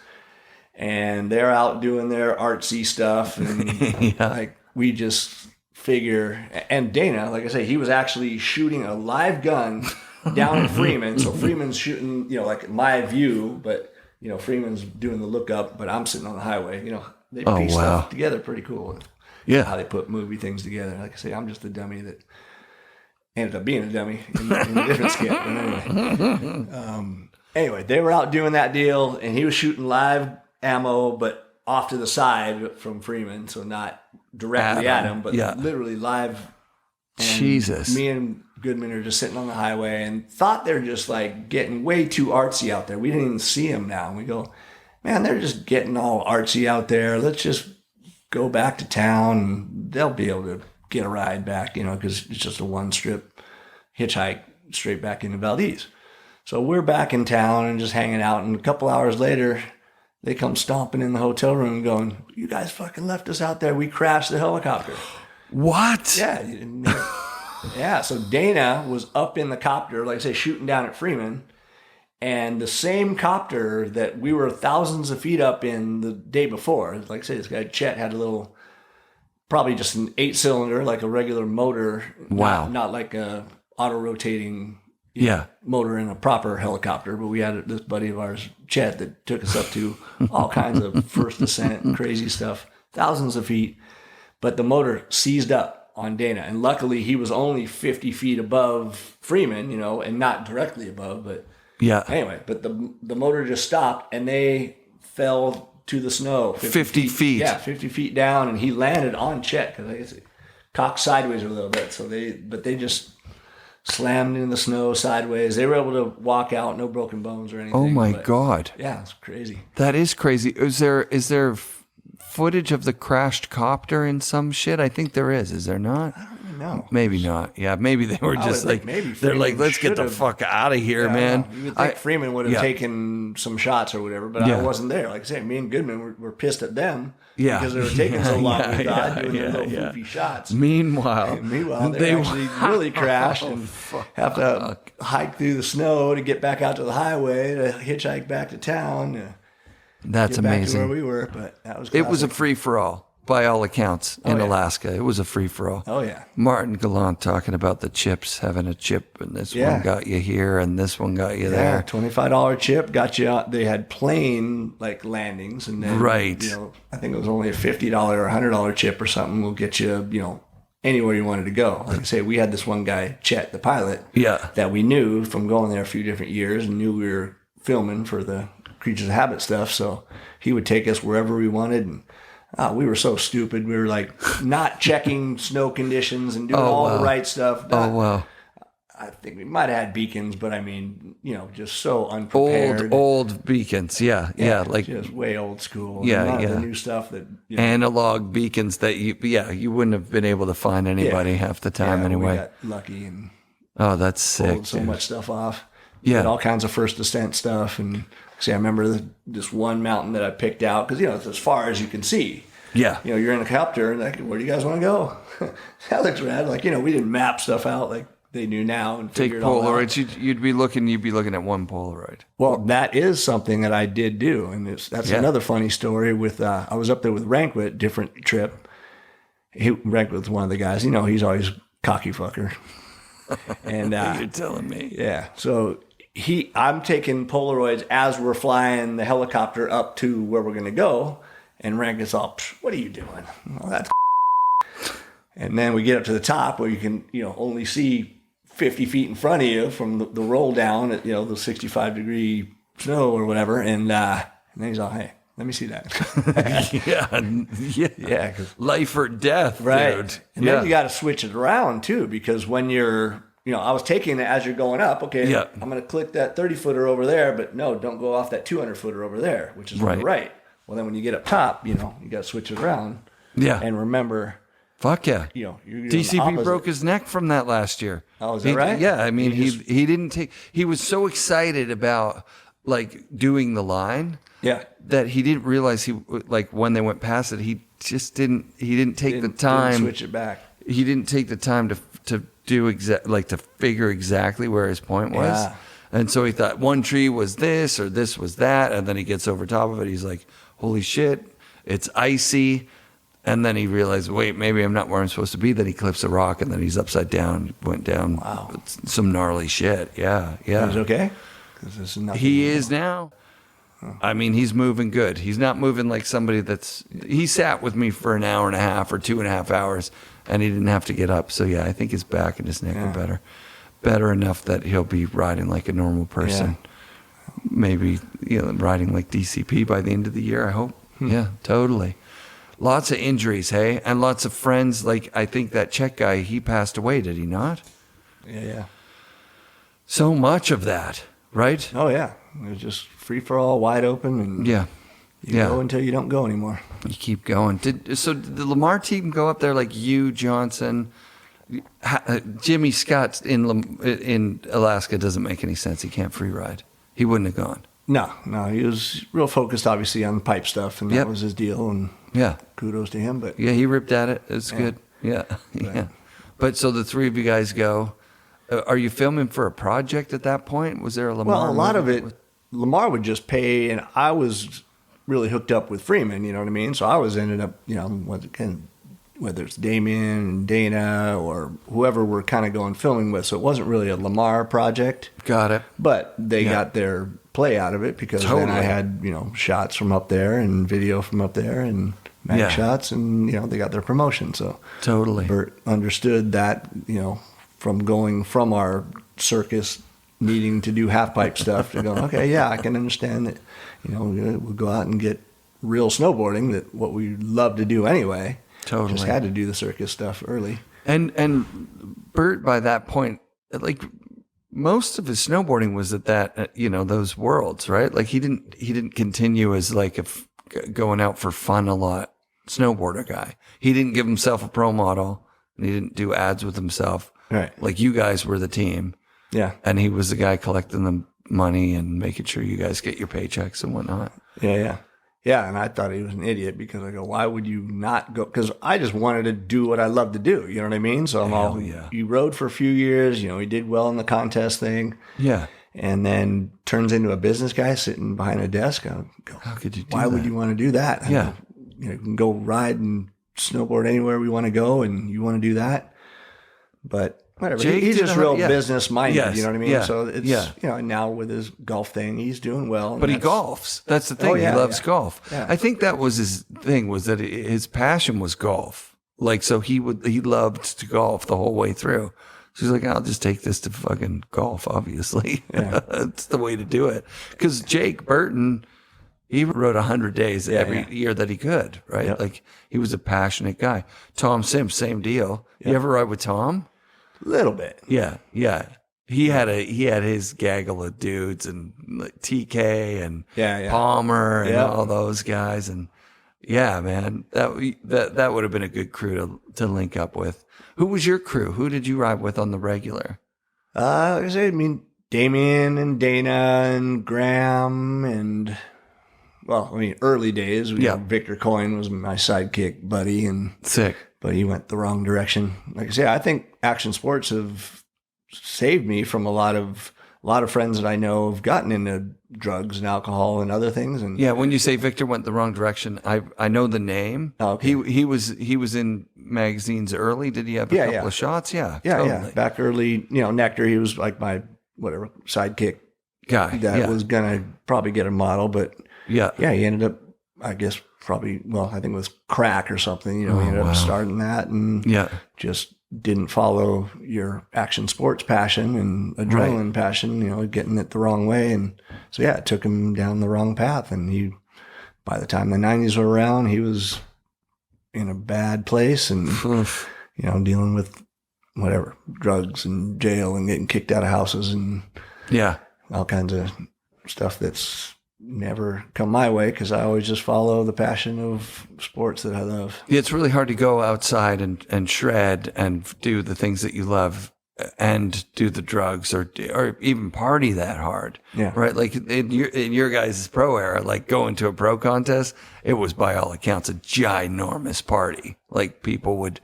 and they're out doing their artsy stuff. And we just figure, and Dana, like I say, he was actually shooting a live gun down at Freeman. So Freeman's shooting, like my view, but, Freeman's doing the look up, but I'm sitting on the highway. They piece stuff together pretty cool. How they put movie things together. Like I say, I'm just the dummy that ended up being a dummy in a different skit. But anyway, they were out doing that deal, and he was shooting live ammo, but off to the side from Freeman, so not directly at him, but literally live. And Jesus. Me and Goodman are just sitting on the highway and thought they're just like getting way too artsy out there. We didn't even see them now. And we go, man, they're just getting all artsy out there. Let's just go back to town and they'll be able to get a ride back, because it's just a one strip hitchhike straight back into Valdez. So we're back in town and just hanging out. And a couple hours later, they come stomping in the hotel room going, you guys fucking left us out there. We crashed the helicopter. What? Yeah. Yeah. So Dana was up in the copter, like I say, shooting down at Freeman. And the same copter that we were thousands of feet up in the day before, like I say, this guy Chet had a little, probably just an 8-cylinder, like a regular motor. Wow. Not like a auto-rotating motor in a proper helicopter. But we had this buddy of ours, Chet, that took us up to all kinds of first ascent and crazy stuff, thousands of feet. But the motor seized up on Dana. And luckily, he was only 50 feet above Freeman, and not directly above, but... Yeah. Anyway, but the motor just stopped and they fell to the snow. 50 feet. Yeah, 50 feet down, and he landed on Chet because I guess it cocked sideways a little bit. So they just slammed in the snow sideways. They were able to walk out, no broken bones or anything. Oh my God. Yeah, it's crazy. That is crazy. Is there footage of the crashed copter in some shit? I think there is. Is there not? I don't really know. Maybe not. Yeah, maybe they were just like, they're like, let's get the fuck out of here, man. You would think Freeman would have taken some shots or whatever, but I wasn't there. Like I say, me and Goodman were pissed at them because they were taking so long doing their little goofy shots. Meanwhile, they actually really crashed and have to hike through the snow to get back out to the highway to hitchhike back to town. That's amazing. Back to where we were, but that was classic. It was a free-for-all, by all accounts, in Alaska. It was a free-for-all. Oh, yeah. Martin Gallant talking about the chips, having a chip, and this one got you here, and this one got you there. $25 chip got you out. They had plane, landings, and then, I think it was only a $50 or $100 chip or something will get you, anywhere you wanted to go. Like I say, we had this one guy, Chet, the pilot, that we knew from going there a few different years and knew we were filming for the Creatures of Habit stuff, so he would take us wherever we wanted, and we were so stupid. We were not checking snow conditions and doing the right stuff. I think we might have had beacons, but I mean, just so unprepared. Old beacons, yeah, just way old school. The new stuff that analog beacons that you wouldn't have been able to find anybody half the time anyway. We got lucky and that's sick. Pulled so much stuff off. Did all kinds of first ascent stuff. And see, I remember this one mountain that I picked out because, it's as far as you can see. Yeah. You're in a copter and where do you guys want to go? That looks rad. We didn't map stuff out like they do now and take Polaroids. You'd be looking at one Polaroid. Well, that is something that I did do. And that's another funny story with, I was up there with Rankwit, different trip. Rankwit's one of the guys, he's always cocky fucker. And you're telling me. Yeah. So I'm taking Polaroids as we're flying the helicopter up to where we're going to go. And Rank is all, what are you doing? Well, that's and then we get up to the top where you can, only see 50 feet in front of you from the roll down at, the 65-degree snow or whatever. And then he's all, hey, let me see that. Yeah. Life or death, right? Dude. And then you got to switch it around too, because when you're, I was taking it as you're going up. Okay, I'm going to click that 30-footer over there, but no, don't go off that 200-footer over there, which is on the right. Well, then when you get up top, you got to switch it around. Yeah. And remember. Fuck yeah. You're DCP broke his neck from that last year. Oh, is that right? Yeah. I mean, he didn't take, he was so excited about doing the line. Yeah. That he didn't realize when they went past it, he didn't take the time. Didn't switch it back. He didn't take the time to do to figure exactly where his point was. Yeah. And so he thought one tree was this or this was that. And then he gets over top of it. He's like, holy shit, it's icy. And then he realized, wait, maybe I'm not where I'm supposed to be. Then he clips a rock and then he's upside down, went down. Wow. Some gnarly shit. Yeah. He's okay? He is now. I mean, he's moving good. He's not moving like somebody he sat with me for an hour and a half or 2.5 hours and he didn't have to get up. So yeah, I think his back and his neck are better. Better enough that he'll be riding like a normal person. Yeah. Maybe, riding like DCP by the end of the year, I hope. Yeah, totally. Lots of injuries, hey? And lots of friends. I think that Czech guy, he passed away, did he not? Yeah. So much of that, right? Oh, yeah. It was just free-for-all, wide open. And you go until you don't go anymore. You keep going. Did the Lamar team go up there like you, Johnson? Jimmy Scott in Alaska doesn't make any sense. He can't free ride. He wouldn't have gone. No. He was real focused, obviously, on the pipe stuff, and that was his deal. And kudos to him. But he ripped at it. It's good. Yeah. But so the three of you guys go. Are you filming for a project at that point? Was there a Lamar? Well, a lot of it, Lamar would just pay, and I was really hooked up with Freeman. You know what I mean? So I was ended up, whether it's Damien and Dana or whoever we're kind of going filming with. So it wasn't really a Lamar project. Got it. But they got their play out of it because then I had, shots from up there and video from up there and mag shots and, they got their promotion. So Bert understood that, from going from our circus needing to do half pipe stuff to go, okay, I can understand that, we'll go out and get real snowboarding, that what we love to do anyway. Just had to do the circus stuff early. And Bert, by that point, like most of his snowboarding was at that, those worlds, right? Like he didn't continue as like going out for fun a lot snowboarder guy. He didn't give himself a pro model and he didn't do ads with himself. Right. Like you guys were the team. Yeah. And he was the guy collecting the money and making sure you guys get your paychecks and whatnot. Yeah. Yeah. And I thought he was an idiot because I go, why would you not go? Because I just wanted to do what I love to do. You know what I mean? So you rode for a few years, he did well in the contest thing. Yeah. And then turns into a business guy sitting behind a desk. I go, how could you do why that? would you want to do that? Yeah. You can go ride and snowboard anywhere we want to go and you want to do that. But whatever. He's just real business minded. Yes, you know what I mean? Yeah, so it's, now with his golf thing, he's doing well. But he golfs. That's the thing. He loves golf. Yeah. I think that was his thing, was that his passion was golf. Like, so he loved to golf the whole way through. So he's like, I'll just take this to fucking golf, obviously. Yeah. It's the way to do it. Because Jake Burton, he rode 100 days every year that he could, right? Yep. Like, he was a passionate guy. Tom Sims, same deal. Yep. You ever ride with Tom? A little bit. Yeah. He had his gaggle of dudes and like TK and Palmer and all those guys. And yeah, man, that would have been a good crew to link up with. Who was your crew? Who did you ride with on the regular? Damien and Dana and Graham and, early days. Victor Coyne was my sidekick buddy and sick. But he went the wrong direction. Like I say, I think action sports have saved me from a lot of friends that I know have gotten into drugs and alcohol and other things. And when you say Victor went the wrong direction, I know the name. Oh, okay. He was in magazines early. Did he have a couple of shots? Yeah, totally. Yeah. Back early, Nectar. He was like my sidekick guy that was gonna probably get a model, but he ended up, I guess. Probably, I think it was crack or something. He ended up starting that and just didn't follow your action sports passion and adrenaline passion, getting it the wrong way. And so, it took him down the wrong path. And by the time the 90s were around, he was in a bad place and, dealing with whatever, drugs and jail and getting kicked out of houses and all kinds of stuff that's never come my way because I always just follow the passion of sports that I love. Yeah, it's really hard to go outside and shred and do the things that you love and do the drugs or even party that hard. Yeah. Right. Like in your guys' pro era, like going to a pro contest, it was by all accounts a ginormous party. Like people would,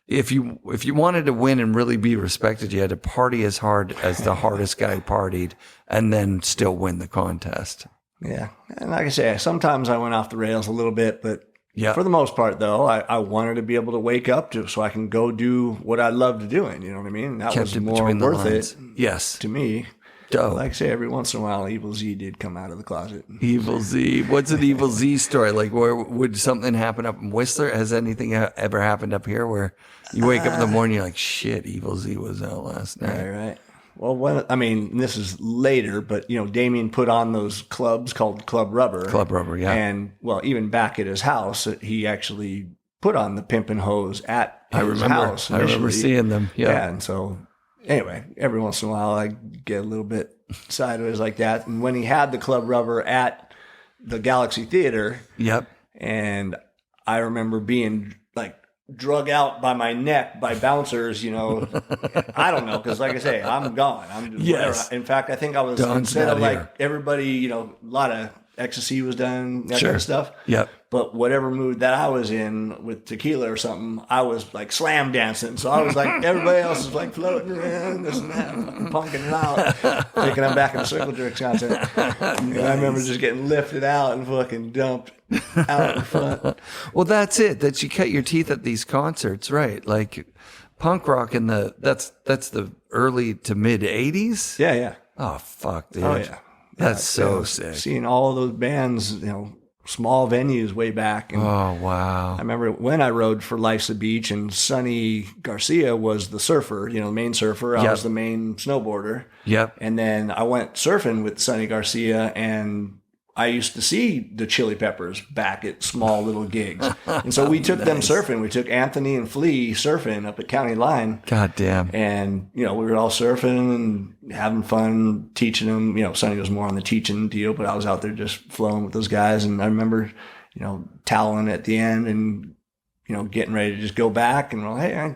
if you wanted to win and really be respected, you had to party as hard as the hardest guy partied and then still win the contest. Yeah. And like I say, sometimes I went off the rails a little bit, but for the most part, though, I wanted to be able to wake up so I can go do what I loved doing. You know what I mean? That was more worth it. Yes. To me. Dope. Like I say, every once in a while, Evil Z did come out of the closet. Evil Z. What's an Evil Z story? Like, where would something happen up in Whistler? Has anything ever happened up here where you wake up in the morning, you're like, shit, Evil Z was out last night? Right. Well, this is later, but, Damien put on those clubs called Club Rubber. Club Rubber, yeah. And, even back at his house, he actually put on the Pimpin' Hose at his house. I remember seeing them, Yeah, and so, anyway, every once in a while, I get a little bit sideways like that. And when he had the Club Rubber at the Galaxy Theater. Yep. And I remember being, drug out by my neck by bouncers, I don't know, because like I say, I'm gone. Yes. In fact, I think I was, instead of everybody, a lot of ecstasy was done, that kind of stuff. Yep. But whatever mood that I was in with tequila or something, I was slam dancing. So I was everybody else is floating around, this and that, punking it out, thinking I'm back in a Circle Jerks concert. Nice. I remember just getting lifted out and fucking dumped out in front. Well, that's it. That you cut your teeth at these concerts, right? Like punk rock in that's the early to mid 80s. Yeah. Oh fuck, dude. Oh yeah. That's so sick. Seeing all of those bands, small venues way back. And oh, wow. I remember when I rode for Life's a Beach and Sonny Garcia was the surfer, the main surfer. I was the main snowboarder. Yep. And then I went surfing with Sonny Garcia and I used to see the Chili Peppers back at small little gigs. And so we took them surfing. We took Anthony and Flea surfing up at County Line. God damn. And, we were all surfing and having fun, teaching them. Sonny was more on the teaching deal, but I was out there just flowing with those guys. And I remember, toweling at the end and, getting ready to just go back and, hey,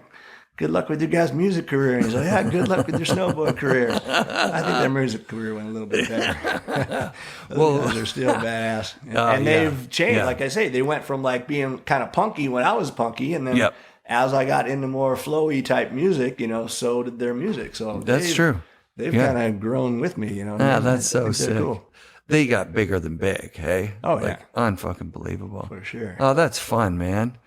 good luck with your guys' music career. And he's like, yeah, good luck with your snowboard career. I think their music career went a little bit better. Well, they're still badass. And they've changed. Yeah. Like I say, they went from like being kind of punky when I was punky. And then as I got into more flowy type music, so did their music. So that's true. They've kind of grown with me, that's so sick. Cool. They got bigger than big, hey? Oh, yeah. Unfucking believable. For sure. Oh, that's fun, man.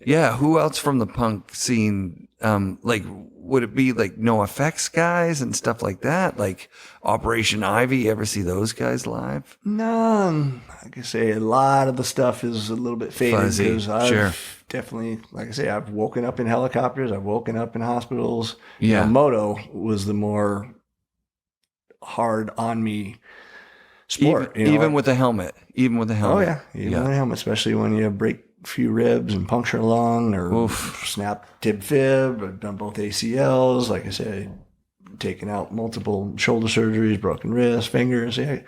Yeah, who else from the punk scene? Would it be like No Effects guys and stuff like that? Like Operation Ivy, you ever see those guys live? No, like I say, a lot of the stuff is a little bit faded. Fuzzy, sure. Definitely, like I say, I've woken up in helicopters. I've woken up in hospitals. Yeah. Moto was the more hard on me sport. Even with a helmet. Even with a helmet. Oh, yeah. Even with a helmet, especially when you break few ribs and puncture a lung or snap tib fib. I've done both ACLs. Like I said, taken out multiple shoulder surgeries, broken wrists, fingers. Yeah.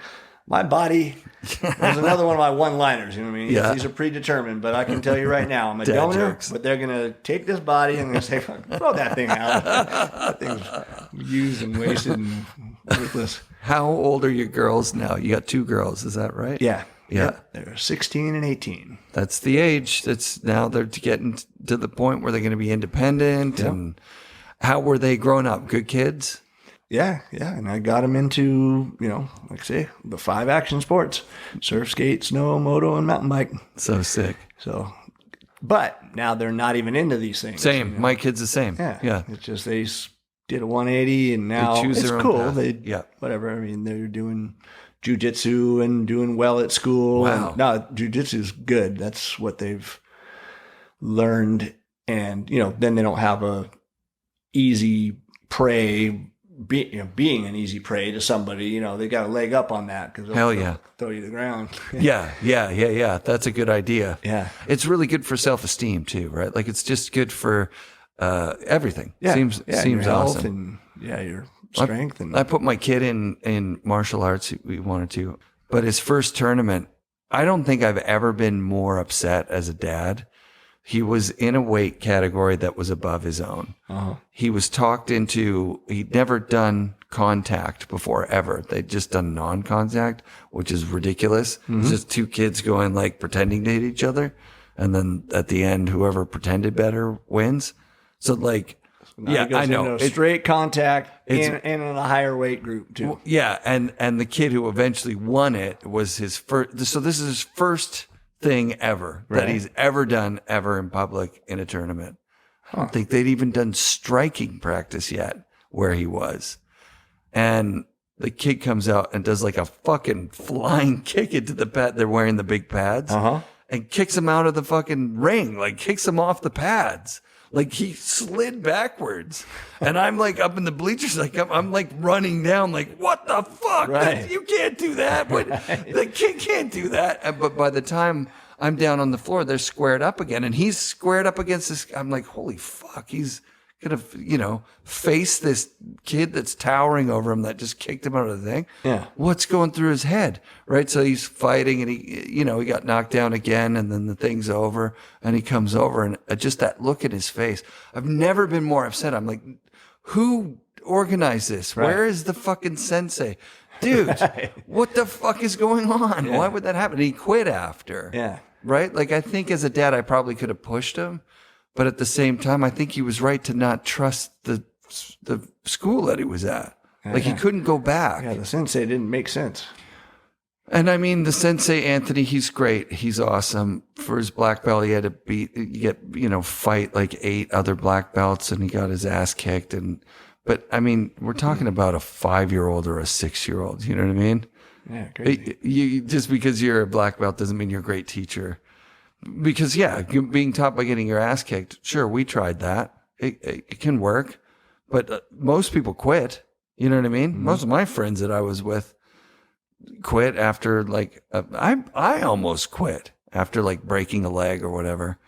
My body was another one of my one-liners. You know what I mean? Yeah. These are predetermined, but I can tell you right now, I'm a donor, jokes. But they're going to take this body and they're going to say, throw that thing out. That thing's used and wasted and worthless. How old are your girls now? You got 2 girls, is that right? Yeah. Yeah. They're 16 and 18. That's the age. Now they're getting to the point where they're going to be independent. Yep. And how were they growing up? Good kids? Yeah. And I got them into, like I say, the 5 action sports: surf, skate, snow, moto, and mountain bike. So sick. So, but now they're not even into these things. Same. My kid's the same. Yeah. It's just they did a 180 and now they choose it's their own cool. path. Whatever. I mean, they're doing jiu-jitsu and doing well at school. Wow. No, jiu-jitsu is good. That's what they've learned. And, then they don't have a easy prey, being an easy prey to somebody. They got a leg up on that because they'll throw you to the ground. Yeah. That's a good idea. Yeah. It's really good for self-esteem too, right? Like it's just good for everything. Yeah. Seems your awesome. And your strength. I put my kid in martial arts. We wanted to, but his first tournament, I don't think I've ever been more upset as a dad. He was in a weight category that was above his own. Uh-huh. He was talked into, he'd never done contact before ever. They'd just done non-contact, which is ridiculous. Mm-hmm. It's just 2 kids going like pretending to hit each other. And then at the end, whoever pretended better wins. So like, I know. Straight contact and in a higher weight group too. Yeah, and the kid who eventually won it was his first. So this is his first thing ever that he's ever done in public in a tournament. I don't think they'd even done striking practice yet where he was. And the kid comes out and does like a fucking flying kick into the pad. They're wearing the big pads. And kicks him out of the fucking ring, like kicks him off the pads. Like he slid backwards, and I'm like up in the bleachers, like I'm like running down, like what the fuck? Right. You can't do that. But the kid can't do that. But by the time I'm down on the floor, they're squared up again, and he's squared up against this. I'm like, holy fuck, he's gonna face this kid that's towering over him that just kicked him out of the thing. Yeah, what's going through his head, right? So he's fighting, and he got knocked down again, and then the thing's over, and he comes over, and just that look in his face. I've never been more upset. I'm like, who organized this? Right. Where is the fucking sensei? Dude, what the fuck is going on? Yeah. Why would that happen? He quit after. Yeah. Right? Like, I think as a dad, I probably could have pushed him. But at the same time, I think he was right to not trust the school that he was at. Like, he couldn't go back. Yeah, the sensei didn't make sense. And I mean, the sensei, Anthony, he's great. He's awesome. For his black belt, he had to fight like 8 other black belts, and he got his ass kicked. But I mean, we're talking about a 5-year-old or a 6-year-old. You know what I mean? Yeah, crazy. You just because you're a black belt doesn't mean you're a great teacher. Because being taught by getting your ass kicked, sure, we tried that. It can work, but most people quit. You know what I mean? Mm-hmm. Most of my friends that I was with, quit after like, I almost quit after like breaking a leg or whatever,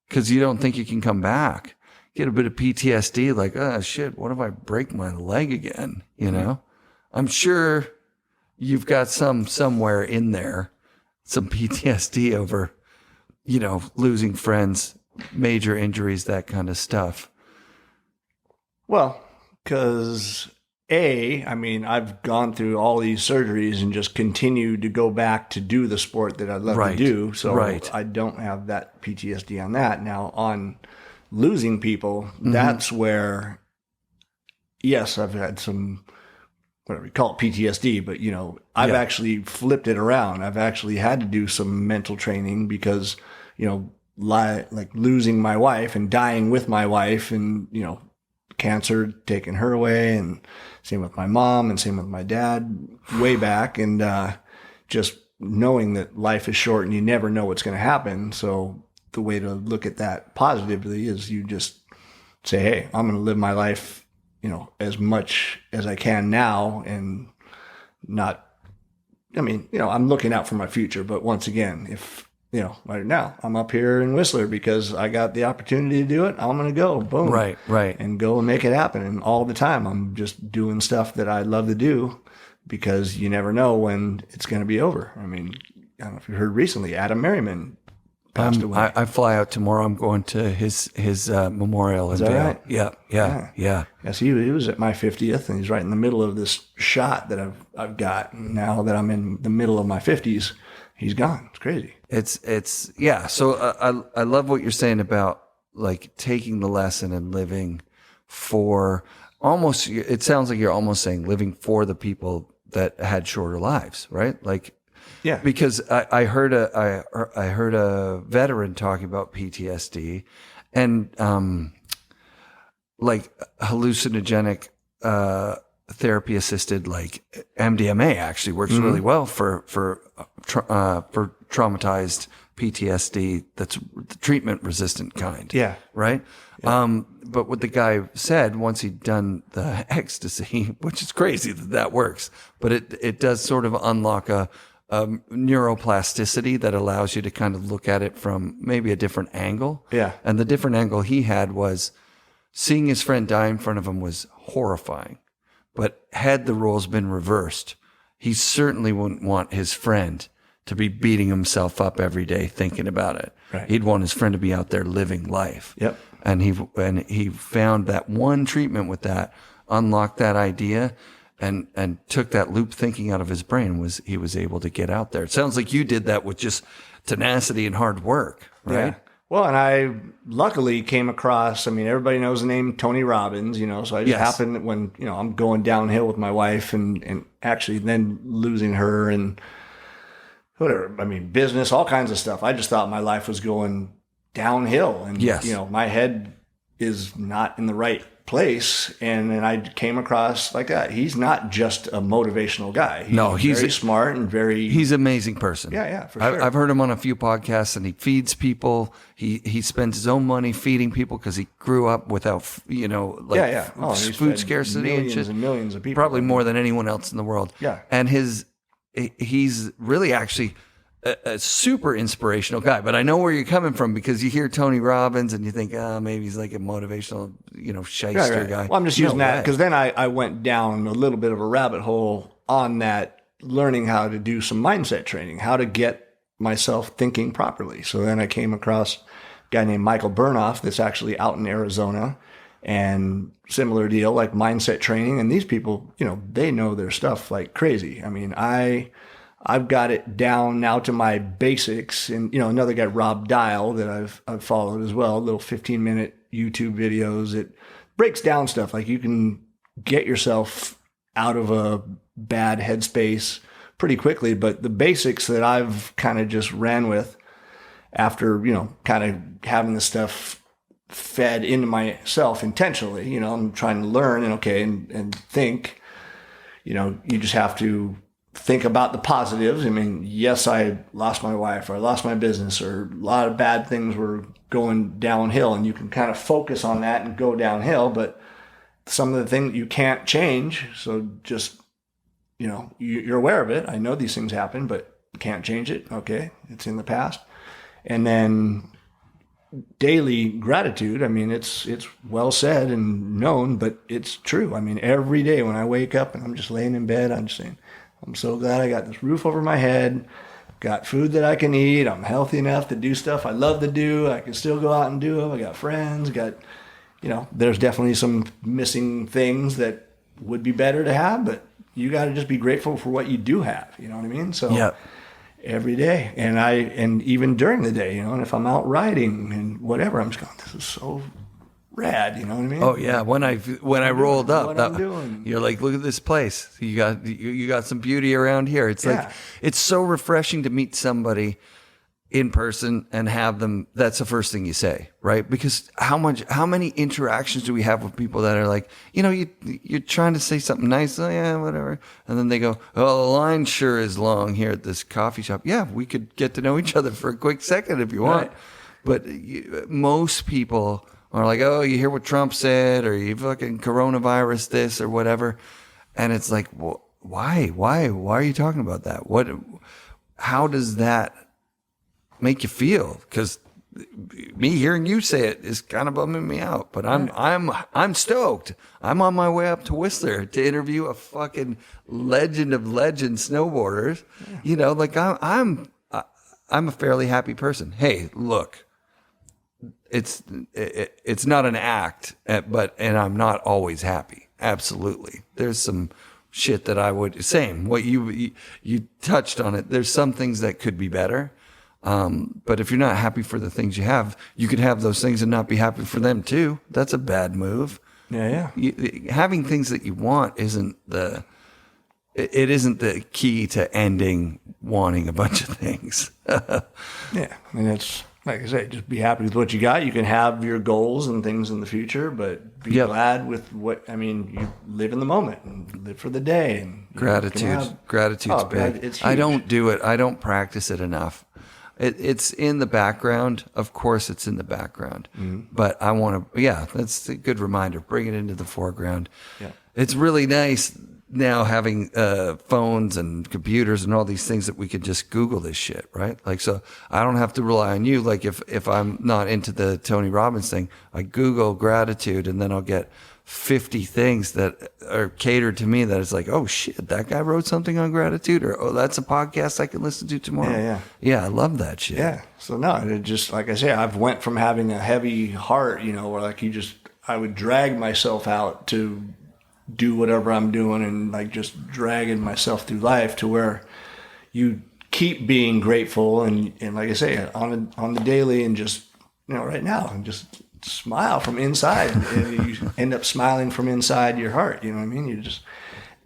because you don't think you can come back. Get a bit of PTSD, like, oh shit, what if I break my leg again? You know, I'm sure you've got somewhere in there, some PTSD over, you know, losing friends, major injuries, that kind of stuff. Well, because I mean, I've gone through all these surgeries and just continued to go back to do the sport that I'd love to do. So I don't have that PTSD on that. Now, on losing people, that's where, yes, I've had some, whatever you call it, PTSD, but, you know, I've actually flipped it around. I've actually had to do some mental training because, you know, like losing my wife and dying with my wife, and, you know, cancer taking her away, and same with my mom and same with my dad way back. And just knowing that life is short and you never know what's going to happen. So the way to look at that positively is you just say, hey, I'm going to live my life, you know, as much as I can now, and not, I mean, you know, I'm looking out for my future. But once again, if, you know, right now I'm up here in Whistler because I got the opportunity to do it, I'm going to go, boom. Right. And go and make it happen. And all the time I'm just doing stuff that I love to do, because you never know when it's going to be over. I mean, I don't know if you heard recently, Adam Merriman passed away. I fly out tomorrow. I'm going to his memorial. Is that right? Yeah. Yes, he was at my 50th, and he's right in the middle of this shot that I've got. Now that I'm in the middle of my 50s, he's gone. It's crazy. It's yeah. So I love what you're saying about like taking the lesson and living for almost. It sounds like you're almost saying living for the people that had shorter lives, right? Like, yeah. Because I heard a veteran talking about PTSD and like hallucinogenic therapy assisted, like MDMA actually works really well for traumatized PTSD that's the treatment resistant kind. Yeah. Right. Yeah. But what the guy said once he'd done the ecstasy, which is crazy that works, but it does sort of unlock a neuroplasticity that allows you to kind of look at it from maybe a different angle. Yeah. And the different angle he had was seeing his friend die in front of him was horrifying. But had the roles been reversed, he certainly wouldn't want his friend to be beating himself up every day thinking about it. Right. He'd want his friend to be out there living life. Yep. And he found that one treatment with that unlocked that idea and took that loop thinking out of his brain. He was able to get out there. It sounds like you did that with just tenacity and hard work, right? Yeah. Well, and I luckily came across, I mean, everybody knows the name Tony Robbins, you know, so I just happened when, you know, I'm going downhill with my wife and actually then losing her and whatever, I mean, business, all kinds of stuff. I just thought my life was going downhill and, you know, my head is not in the right place. And then I came across like that. He's not just a motivational guy. He's very smart and he's an amazing person. Yeah, for sure. I've heard him on a few podcasts, and he feeds people. He spends his own money feeding people because he grew up without, you know, like food scarcity and millions of people. Probably more than anyone else in the world. Yeah. And he's really actually a super inspirational guy, but I know where you're coming from because you hear Tony Robbins and you think, maybe he's like a motivational, you know, shyster guy. Well, I'm just using that because then I went down a little bit of a rabbit hole on that, learning how to do some mindset training, how to get myself thinking properly. So then I came across a guy named Michael Burnoff that's actually out in Arizona, and similar deal, like mindset training. And these people, you know, they know their stuff like crazy. I mean, I've got it down now to my basics. And, you know, another guy, Rob Dial, that I've followed as well, little 15-minute YouTube videos. It breaks down stuff like you can get yourself out of a bad headspace pretty quickly. But the basics that I've kind of just ran with after, you know, kind of having this stuff fed into myself intentionally, you know, I'm trying to learn and think, you know, you just have to think about the positives. I mean, yes, I lost my wife, or I lost my business, or a lot of bad things were going downhill, and you can kind of focus on that and go downhill, but some of the things you can't change. So just you're aware of it. I know these things happen, but can't change it. Okay. It's in the past. And then daily gratitude. I mean, it's well said and known, but it's true. I mean, every day when I wake up and I'm just laying in bed, I'm just saying, I'm so glad I got this roof over my head, got food that I can eat. I'm healthy enough to do stuff I love to do. I can still go out and do them. I got friends, there's definitely some missing things that would be better to have, but you got to just be grateful for what you do have. You know what I mean? So every day, and even during the day, and if I'm out riding and whatever, I'm just going, this is so rad. You know what I mean? Oh yeah. When I rolled up, you're like, look at this place. You got some beauty around here. It's like, it's so refreshing to meet somebody in person and have them. That's the first thing you say, right? Because how many interactions do we have with people that are like, you're trying to say something nice, oh, yeah, whatever, and then they go, oh, the line sure is long here at this coffee shop. Yeah, we could get to know each other for a quick second if you want, but most people are like, oh, you hear what Trump said, or you fucking coronavirus this or whatever, and it's like, well, why are you talking about that? How does that make you feel? Because me hearing you say it is kind of bumming me out, but I'm stoked. I'm on my way up to Whistler to interview a fucking legend of legends snowboarders. I'm a fairly happy person. Hey, look, it's not an act, and I'm not always happy. Absolutely, there's some shit that I would what you touched on it. There's some things that could be better. But if you're not happy for the things you have, you could have those things and not be happy for them too. That's a bad move. Yeah. Having things that you want isn't the key to ending wanting a bunch of things. Yeah. I mean, it's like I say, just be happy with what you got. You can have your goals and things in the future, but be glad with you live in the moment and live for the day. And gratitude's big. It's huge. I don't do it. I don't practice it enough. It's in the background. Of course, it's in the background. Mm-hmm. But I want to, that's a good reminder. Bring it into the foreground. Yeah. It's really nice now having phones and computers and all these things that we could just Google this shit, right? Like, so I don't have to rely on you. Like, if I'm not into the Tony Robbins thing, I Google gratitude and then I'll get 50 things that are catered to me that is like, oh shit, that guy wrote something on gratitude, or oh, that's a podcast I can listen to tomorrow. Yeah, I love that shit. Yeah. So no, it just, like I say, I've went from having a heavy heart, where like I would drag myself out to do whatever I'm doing and like just dragging myself through life, to where you keep being grateful and like I say, on the daily, and just right now, and just smile from inside. And you end up smiling from inside your heart. You know what I mean? You just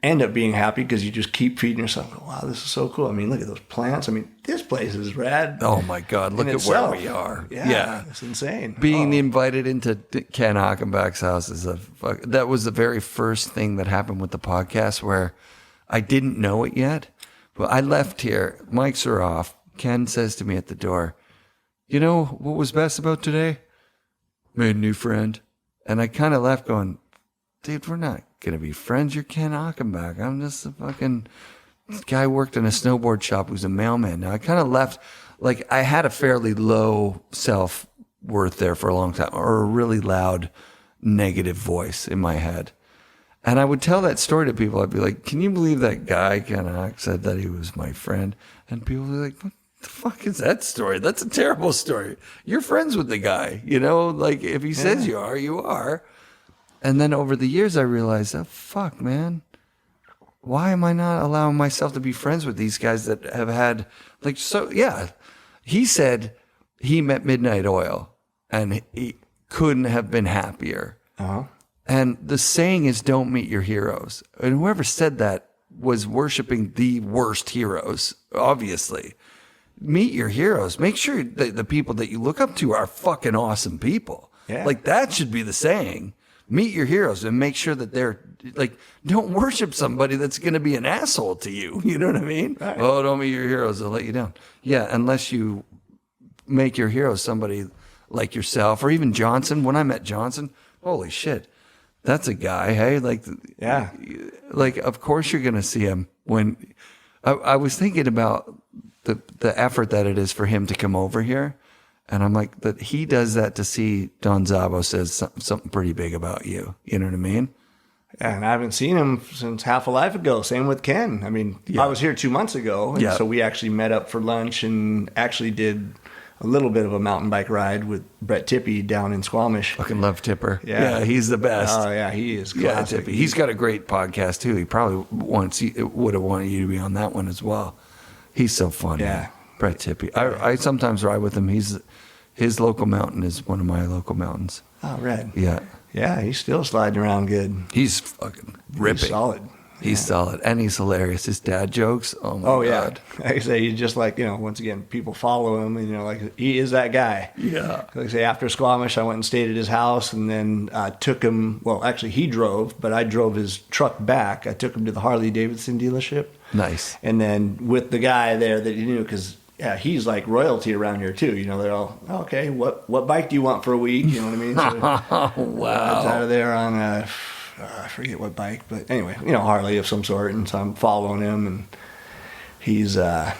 end up being happy because you just keep feeding yourself. Wow, this is so cool. I mean, look at those plants. I mean, this place is rad. Oh my God, look at where we are. Yeah, it's insane. Being invited into Ken Hockenbach's house that was the very first thing that happened with the podcast, where I didn't know it yet, but I left here. Mics are off. Ken says to me at the door, "You know what was best about today? Made a new friend." And I kind of left going, dude, we're not going to be friends. You're Ken Hockenbach. I'm just a fucking guy who worked in a snowboard shop who's a mailman. Now I kind of left, like I had a fairly low self-worth there for a long time, or a really loud negative voice in my head. And I would tell that story to people. I'd be like, can you believe that guy Ken Hock said that he was my friend? And people would be like, what the fuck is that story? That's a terrible story. You're friends with the guy, like if he says you are, you are. And then over the years, I realized, oh, fuck, man. Why am I not allowing myself to be friends with these guys that have had, he said he met Midnight Oil and he couldn't have been happier. Uh-huh. And the saying is, don't meet your heroes. And whoever said that was worshiping the worst heroes, obviously. Meet your heroes. Make sure that the people that you look up to are fucking awesome people. Yeah. Like, that should be the saying. Meet your heroes and make sure that they're like, don't worship somebody that's going to be an asshole to you. You know what I mean? Right. Oh, don't meet your heroes. They'll let you down. Yeah. Unless you make your hero somebody like yourself, or even Johnson. When I met Johnson, holy shit. That's a guy, hey? Like, yeah. Like, of course you're going to see him when... I was thinking about the effort that it is for him to come over here. And I'm like, that he does that to see Don Szabo says something pretty big about you. You know what I mean? Yeah, and I haven't seen him since half a life ago. Same with Ken. I mean, I was here 2 months ago. And so we actually met up for lunch and actually did a little bit of a mountain bike ride with Brett Tippy down in Squamish. Fucking love Tipper. Yeah, he's the best. Oh, yeah, he is classic. Yeah, Tippy. He's got a great podcast, too. He probably would have wanted you to be on that one as well. He's so funny. Yeah. Brett Tippy. I sometimes ride with him. His local mountain is one of my local mountains. Oh, right. Yeah. Yeah, he's still sliding around good. He's fucking ripping. He's solid. He's solid. And he's hilarious. His dad jokes. Oh, my God. Like I say, he's just like, once again, people follow him and, like, he is that guy. Yeah. Like I say, after Squamish, I went and stayed at his house and then took him, well, actually he drove, but I drove his truck back. I took him to the Harley-Davidson dealership. Nice. And then with the guy there that he knew, because he's like royalty around here too. They're all, okay, what bike do you want for a week? You know what I mean? So, wow. I was out of there on I forget what bike, but anyway, Harley of some sort. And so I'm following him and he's got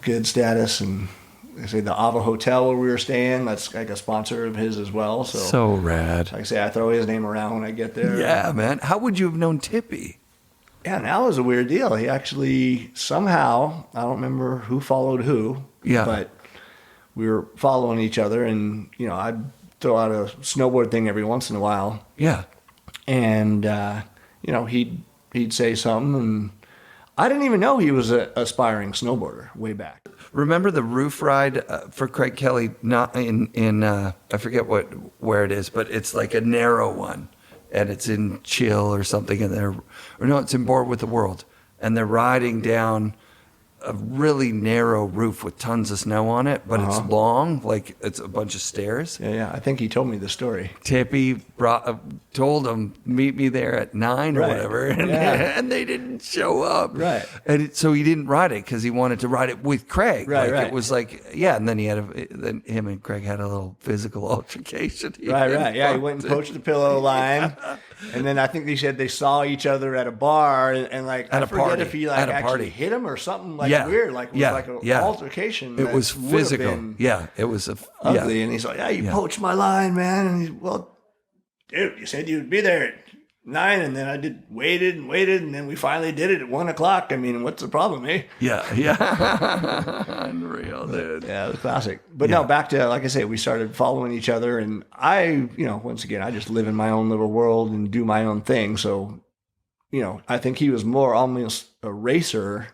good status. And they say the Ava Hotel where we were staying, that's like a sponsor of his as well. So rad. Like I say, I throw his name around when I get there. Yeah, man. How would you have known Tippy? Yeah, and that was a weird deal. He actually somehow, I don't remember who followed who, but we were following each other, and I'd throw out a snowboard thing every once in a while. Yeah, and he'd say something, and I didn't even know he was an aspiring snowboarder way back. Remember the roof ride for Craig Kelly? Not in I forget where it is, but it's like a narrow one. And it's in Chill or something, it's in Board with the World, and they're riding down a really narrow roof with tons of snow on it, but it's long, like it's a bunch of stairs. Yeah. I think he told me the story. Tippy told him, meet me there at 9 or whatever, and they didn't show up. Right. And so he didn't ride it because he wanted to ride it with Craig. Right. It was like, and then then him and Craig had a little physical altercation. Right. Yeah, he went and poached the pillow line. And then I think they said they saw each other at a bar and like, I forget if he like actually hit him or something like weird, like it was like an altercation. It was physical. Yeah, it was ugly. And he's like, you poached my line, man. And he's, well, dude, you said you'd be there at 9, and then I waited, and then we finally did it at 1:00. I mean, what's the problem, eh? Yeah. Unreal, dude. Yeah, it was classic. But no, back to, like I say, we started following each other, and I, once again, I just live in my own little world and do my own thing. So, I think he was more almost a racer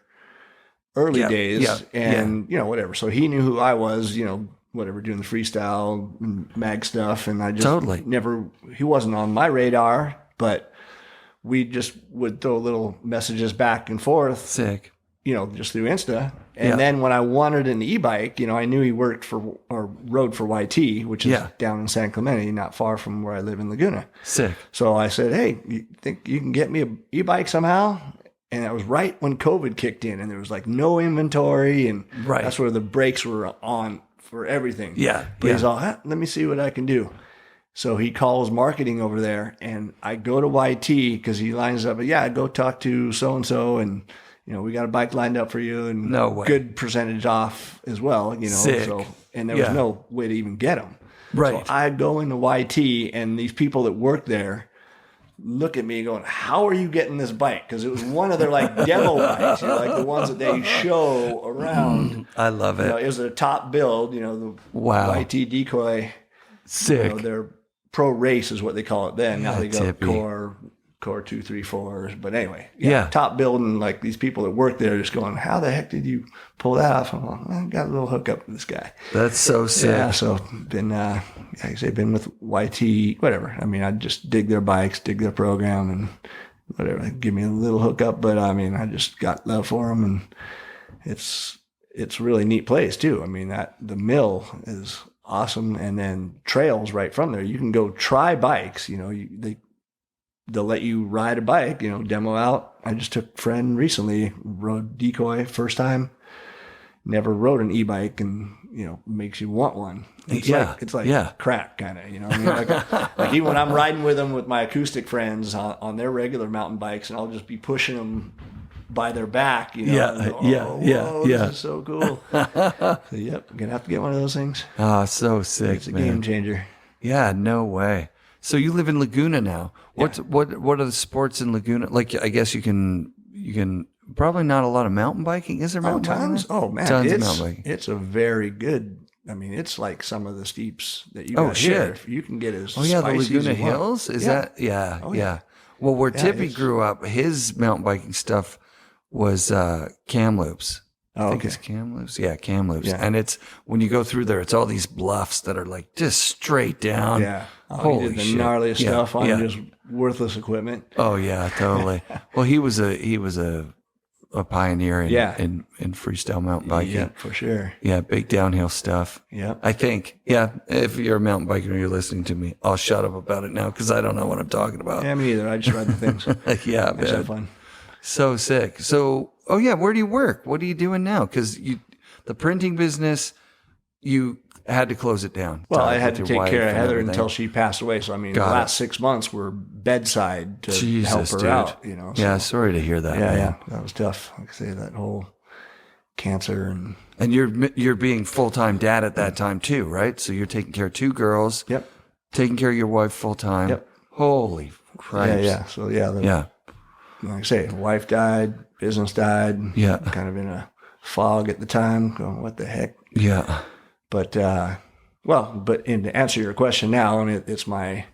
early days and, whatever. So he knew who I was, whatever, doing the freestyle and mag stuff. And I just he wasn't on my radar, but we just would throw little messages back and forth. Sick. Just through Insta. And then when I wanted an e-bike, I knew he worked for or rode for YT, which is down in San Clemente, not far from where I live in Laguna. Sick. So I said, hey, you think you can get me an e-bike somehow? And that was right when COVID kicked in and there was like no inventory. And that's where the brakes were on for everything. Yeah. But he's all, let me see what I can do. So he calls marketing over there, and I go to YT because he lines up. Go talk to so-and-so, and, we got a bike lined up for you, and good percentage off as well, Sick. So, and there was no way to even get them. Right. So I go into YT, and these people that work there look at me going, how are you getting this bike? Because it was one of their like demo bikes, like the ones that they show around. I love it. It was a top build, the YT decoy. Sick. Their pro race is what they call it then. Now they go Tippy. core 2, 3, 4s. But anyway, top building, like these people that work there just going, how the heck did you pull that off? I'm like, I got a little hookup with this guy. That's so sick. Yeah, so been, been with YT, whatever. I mean, I just dig their bikes, dig their program, and whatever. Give me a little hookup, but I mean, I just got love for them, and it's a really neat place too. I mean, the mill is awesome, and then trails right from there. You can go try bikes. They'll let you ride a bike. Demo out. I just took a friend recently, rode decoy first time. never rode an e-bike and, makes you want one. It's like crack kind of, I mean, like even when I'm riding with them with my acoustic friends on their regular mountain bikes, and I'll just be pushing them by their back, This is so cool. So, yep, I'm going to have to get one of those things. Oh, so sick, it's a game changer. Yeah, no way. So you live in Laguna now. What are the sports in Laguna? Like, I guess you can probably not a lot of mountain biking. Is there mountain biking? Oh man, tons of mountain biking. It's a very good. I mean, it's like some of the steeps that you guys share. You can get as the Laguna Hills. Is that? Yeah, yeah. Well, where Tippy grew up, his mountain biking stuff was Kamloops. I think it's Kamloops. Yeah, Kamloops. Yeah. And it's when you go through there, it's all these bluffs that are like just straight down. Yeah. Holy the shit. Gnarliest stuff on just worthless equipment. Oh yeah, totally. Well, he was a pioneer in freestyle mountain biking. Yeah, for sure. Yeah, big downhill stuff. Yeah. I think. Yeah, if you're a mountain biker and you're listening to me, I'll shut up about it now because I don't know what I'm talking about. Yeah, me either. I just ride the things. Yeah, it's so fun. So sick. So, where do you work? What are you doing now? Because the printing business, you had to close it down. Well, I had to take care of Heather until she passed away. So, I mean, the last 6 months were bedside to help her out. So. Yeah, sorry to hear that. Yeah, that was tough. Like I say, that whole cancer and you're being full-time dad at that time too, right? So you're taking care of 2 girls. Yep. Taking care of your wife full-time. Yep. Holy Christ. Yeah. So like I say, wife died, business died. Yeah. Kind of in a fog at the time, going, what the heck? Yeah. But, to answer your question now, and it's my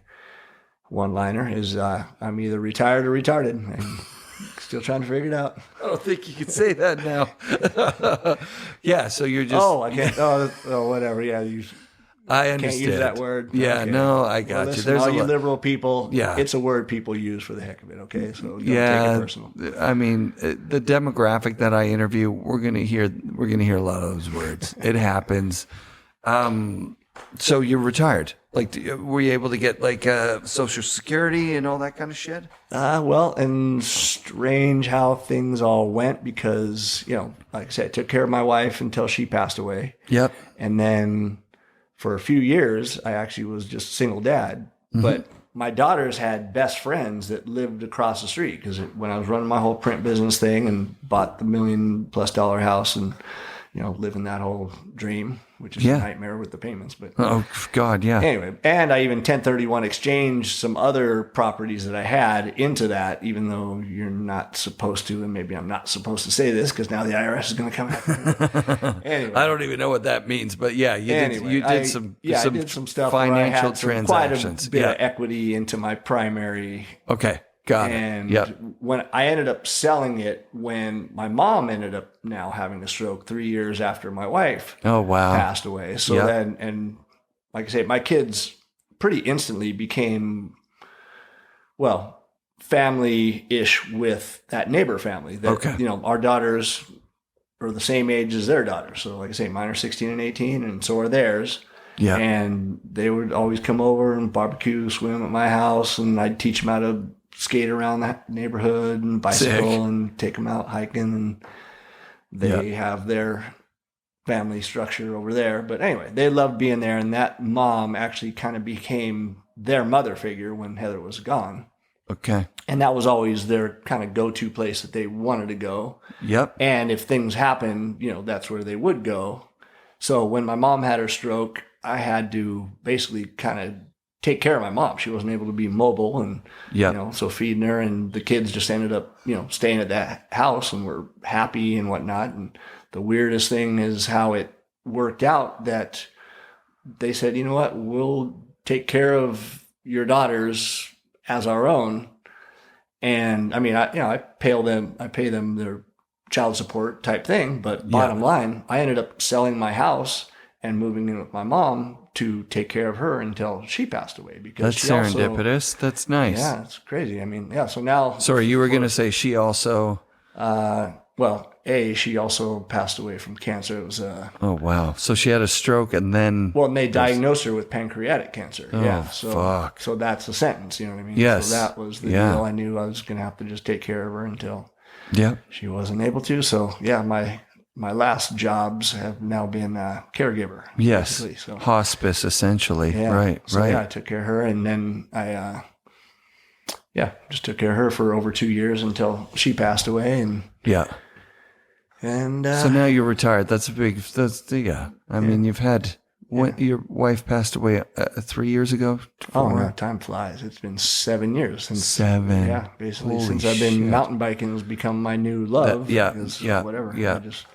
one-liner, is I'm either retired or retarded. I'm still trying to figure it out. I don't think you can say that now. Yeah, so you're just... Oh, I can't... whatever. Yeah, I understand. Can't use that word. Yeah, okay. No, I got you. Listen, There's all you liberal people, it's a word people use for the heck of it, okay? So don't take it personal. I mean, the demographic that I interview, we're gonna hear a lot of those words. It happens. So you're retired. Like, were you able to get like Social Security and all that kind of shit? And strange how things all went because, like I said, I took care of my wife until she passed away. Yep. And then for a few years, I actually was just a single dad. Mm-hmm. But my daughters had best friends that lived across the street because when I was running my whole print business thing and bought the $1 million+ house and, living that whole dream, which is a nightmare with the payments. But oh, God, yeah. Anyway, and I even 1031 exchanged some other properties that I had into that, even though you're not supposed to, and maybe I'm not supposed to say this because now the IRS is going to come after me. Anyway. I don't even know what that means, but you did some I did some stuff financial transactions. Quite a bit of equity into my primary. Okay. Got it. And when I ended up selling it, when my mom ended up now having a stroke 3 years after my wife passed away. So then, and like I say, my kids pretty instantly became, family-ish with that neighbor family. That, our daughters are the same age as their daughters. So like I say, mine are 16 and 18, and so are theirs. Yeah. And they would always come over and barbecue, swim at my house, and I'd teach them how to skate around the neighborhood and bicycle and take them out hiking, and they have their family structure over there. But anyway, they loved being there, and that mom actually kind of became their mother figure when Heather was gone. Okay. And that was always their kind of go-to place that they wanted to go. Yep. And if things happened, that's where they would go. So when my mom had her stroke, I had to basically kind of take care of my mom. She wasn't able to be mobile, and so feeding her, and the kids just ended up, staying at that house and were happy and whatnot. And the weirdest thing is how it worked out that they said, you know what, we'll take care of your daughters as our own. And I mean, I pay them their child support type thing, but bottom line, I ended up selling my house and moving in with my mom to take care of her until she passed away. Because that's serendipitous. That's nice. Yeah, it's crazy. I mean, so now... Sorry, you were going to say she also... she also passed away from cancer. It was... oh, wow. So she had a stroke and then... Well, and they diagnosed her with pancreatic cancer. Oh, fuck. So that's the sentence, you know what I mean? Yes. So that was the deal. I knew I was going to have to just take care of her until she wasn't able to. So, my my last jobs have now been a caregiver. Yes. So, hospice, essentially. Yeah. Right. So, right. Yeah, I took care of her, and then I, just took care of her for over 2 years until she passed away. And so now you're retired. I mean, you've had. When your wife passed away 3 years ago? 4? Oh, no, time flies. It's been 7 years since. 7. Yeah, basically since I've been mountain biking has become my new love. Whatever. I just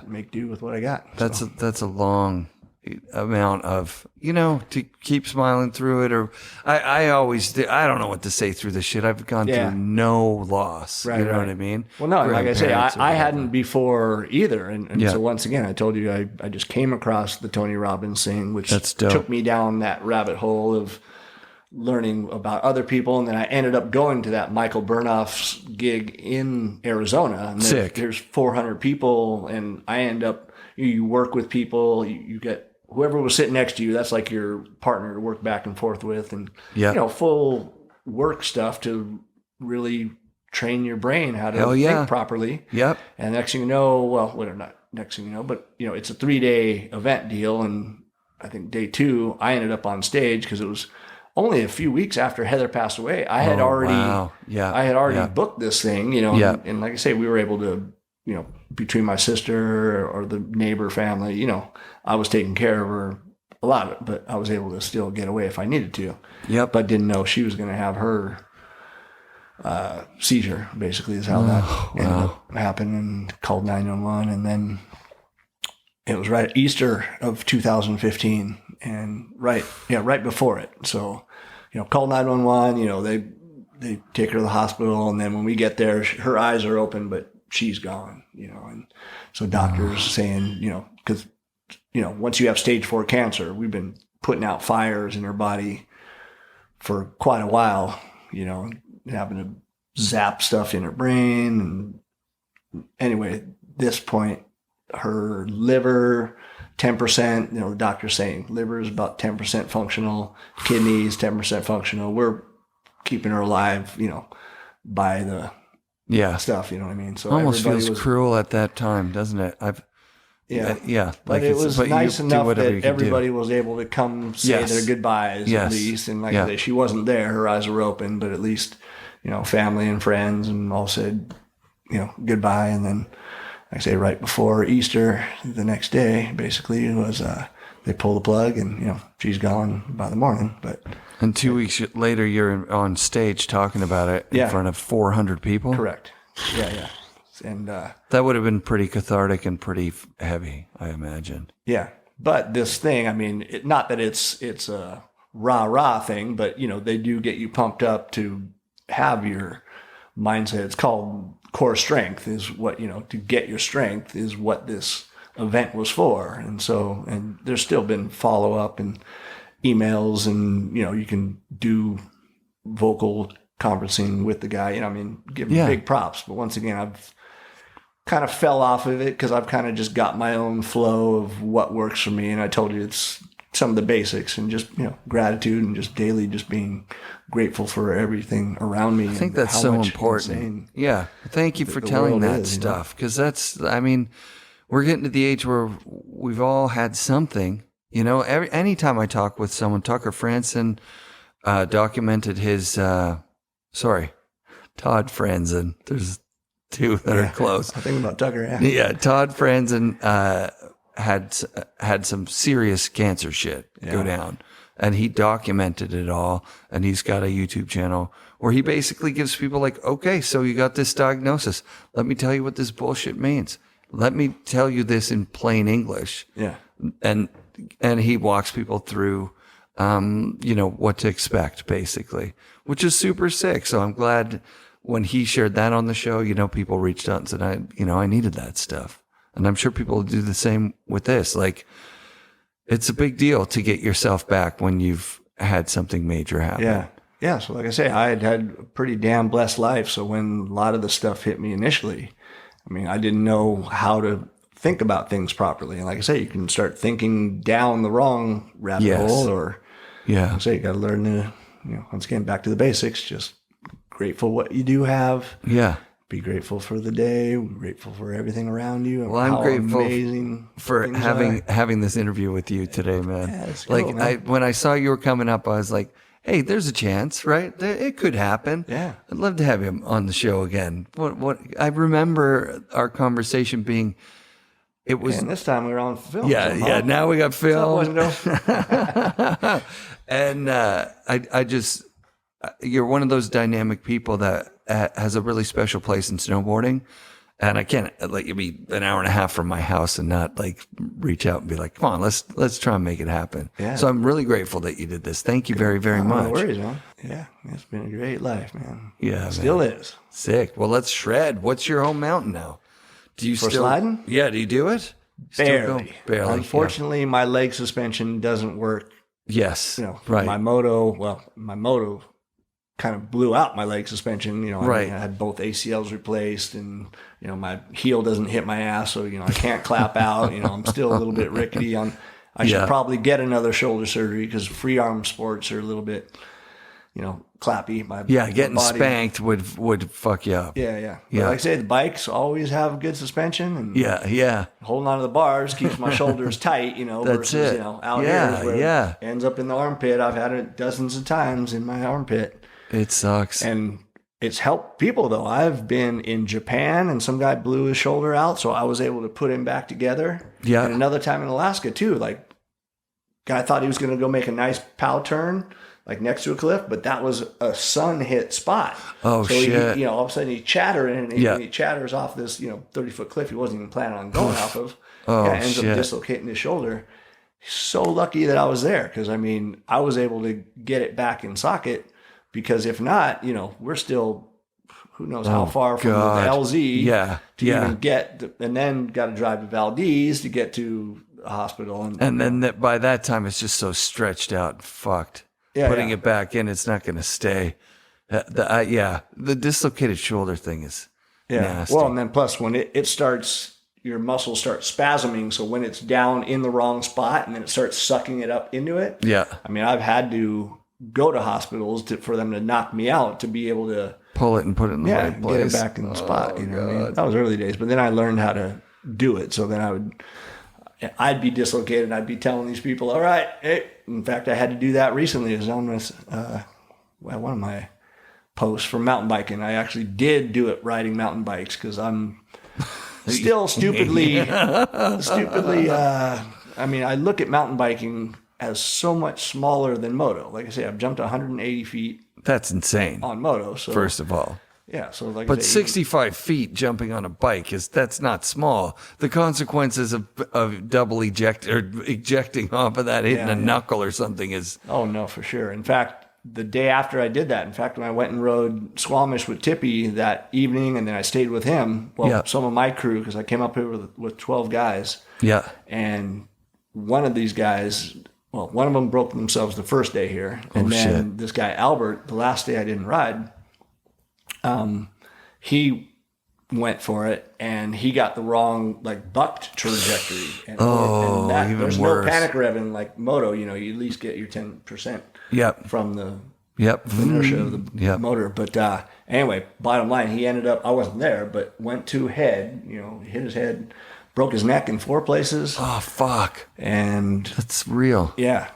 make do with what I got. That's a long amount of, to keep smiling through it. Or I always do. I don't know what to say through this shit. I've gone through no loss. Right, you know what I mean? Well, no, like I say, I hadn't before either. And so once again, I told you, I just came across the Tony Robbins thing, which took me down that rabbit hole of learning about other people. And then I ended up going to that Michael Burnoff's gig in Arizona. And there's 400 people, and I end up, you work with people, you get whoever was sitting next to you, that's like your partner to work back and forth with, and full work stuff to really train your brain how to think properly. Yep. And next thing you know, not next thing you know, but it's a 3-day event deal, and I think day 2 I ended up on stage because it was only a few weeks after Heather passed away. I had already booked this thing, and like I say, we were able to, between my sister or the neighbor family, I was taking care of her a lot, but I was able to still get away if I needed to. Yep. But didn't know she was going to have her seizure, basically, is how that ended up happening, and called 911. And then it was right at Easter of 2015, and right before it. So, called 911, they take her to the hospital, and then when we get there, her eyes are open, but she's gone, and so doctors saying, because, once you have stage 4 cancer, we've been putting out fires in her body for quite a while, having to zap stuff in her brain. And anyway, at this point, her liver, 10%, the doctor's saying liver is about 10% functional, kidneys, 10% functional. We're keeping her alive, by the stuff, you know what I mean? So almost feels cruel at that time, doesn't it? But it was nice enough that everybody was able to come say their goodbyes at least. And like I say, she wasn't there; her eyes were open, but at least family and friends and all said goodbye. And then, like I say, right before Easter, the next day, basically it was they pull the plug, and she's gone by the morning. And 2 weeks later, you're on stage talking about it in front of 400 people? Correct. Yeah. And that would have been pretty cathartic and pretty heavy, I imagine. Yeah. But this thing, I mean, not that it's a rah-rah thing, but, they do get you pumped up to have your mindset. It's called core strength, is what, to get your strength is what this event was for. And so, and there's still been follow-up and emails, and you can do vocal conferencing with the guy. Give him big props. But once again, I've kind of fell off of it because I've kind of just got my own flow of what works for me. And I told you it's some of the basics, and just gratitude, and just daily just being grateful for everything around me. I think that's so important. Yeah, thank you for telling that stuff, because that's, we're getting to the age where we've all had something. Anytime I talk with someone, Tucker Franzen documented his, Todd Franzen. There's 2 that are close. I think about Tucker, Yeah, Todd Franzen had some serious cancer shit go down, and he documented it all, and he's got a YouTube channel where he basically gives people like, okay, so you got this diagnosis. Let me tell you what this bullshit means. Let me tell you this in plain English. Yeah. And he walks people through, what to expect, basically, which is super sick. So I'm glad when he shared that on the show, people reached out and said, I needed that stuff. And I'm sure people will do the same with this. Like, it's a big deal to get yourself back when you've had something major happen. Yeah. Yeah. So like I say, I had a pretty damn blessed life. So when a lot of the stuff hit me initially, I didn't know how to think about things properly. And like I say, you can start thinking down the wrong rabbit hole, or, like I say, you got to learn to, once again, back to the basics, just grateful what you do have. Yeah. be grateful for the day. Grateful for everything around you. Well, I'm grateful for having this interview with you today, man. Yeah, it's cool, man. When I saw you were coming up, I was like, hey, there's a chance, right? It could happen. Yeah. I'd love to have him on the show again. What I remember our conversation being, it was. And this time we were on film. Yeah. Now we got film. And you're one of those dynamic people that has a really special place in snowboarding. And I can't let you be an hour and a half from my house and not like reach out and be like, come on, let's try and make it happen. Yeah. So I'm really grateful that you did this. Thank you very, very much. No worries, man. Yeah. It's been a great life, man. Yeah. Still is. Sick. Well, let's shred. What's your home mountain now? Do you For sliding? Yeah. Do you do it? Barely. Barely. Unfortunately, my leg suspension doesn't work. Yes. Right. My moto kind of blew out my leg suspension. I had both ACLs replaced, and my heel doesn't hit my ass, so I can't clap out. I'm still a little bit rickety. I should probably get another shoulder surgery because free arm sports are a little bit, clappy. Getting spanked would fuck you up. Yeah. But like I say, the bikes always have good suspension, and holding on to the bars keeps my shoulders tight. That's versus it. Out here is where it ends up in the armpit. I've had it dozens of times in my armpit. It sucks. And it's helped people, though. I've been in Japan, and some guy blew his shoulder out, so I was able to put him back together. Yeah. And another time in Alaska, too. Like, guy thought he was going to go make a nice pow turn, like next to a cliff, but that was a sun-hit spot. Oh, so shit. All of a sudden, he chattering, and he chatters off this, 30-foot cliff he wasn't even planning on going off of. Ends up dislocating his shoulder. He's so lucky that I was there, because, I was able to get it back in socket. Because if not, we're still, who knows how far from the LZ to even get, and then got to drive to Valdez to get to a hospital. And then by that time, it's just so stretched out and fucked. Putting it back in, it's not going to stay. The dislocated shoulder thing is nasty. Well, and then plus when it starts, your muscles start spasming. So when it's down in the wrong spot and then it starts sucking it up into it. Yeah. I've had to go to hospitals for them to knock me out to be able to pull it and put it in the right place. Get it back in the spot. That was early days, but then I learned how to do it. So then I'd be dislocated. I'd be telling these people, all right, hey. In fact, I had to do that recently. It was on this, one of my posts for mountain biking. I actually did do it riding mountain bikes because I'm still stupidly, I look at mountain biking as so much smaller than moto. Like I say, I've jumped 180 feet. That's insane. On moto. So, first of all. Yeah. So like but 65 feet jumping on a bike that's not small. The consequences of double ejecting off of that, hitting a knuckle or something is. Oh no, for sure. In fact, the day after I did that, when I went and rode Squamish with Tippy that evening, and then I stayed with him. Well, some of my crew, because I came up here with 12 guys. Yeah. And one of these guys, one of them broke themselves the first day here. And then this guy, Albert, the last day I didn't ride, he went for it and he got the wrong, bucked trajectory. And even there's worse. No panic revving like moto, you at least get your 10% from the inertia of the motor. But anyway, bottom line, he ended up, I wasn't there, but went to head, hit his head, broke his neck in 4 places. Oh, fuck. And that's real. Yeah.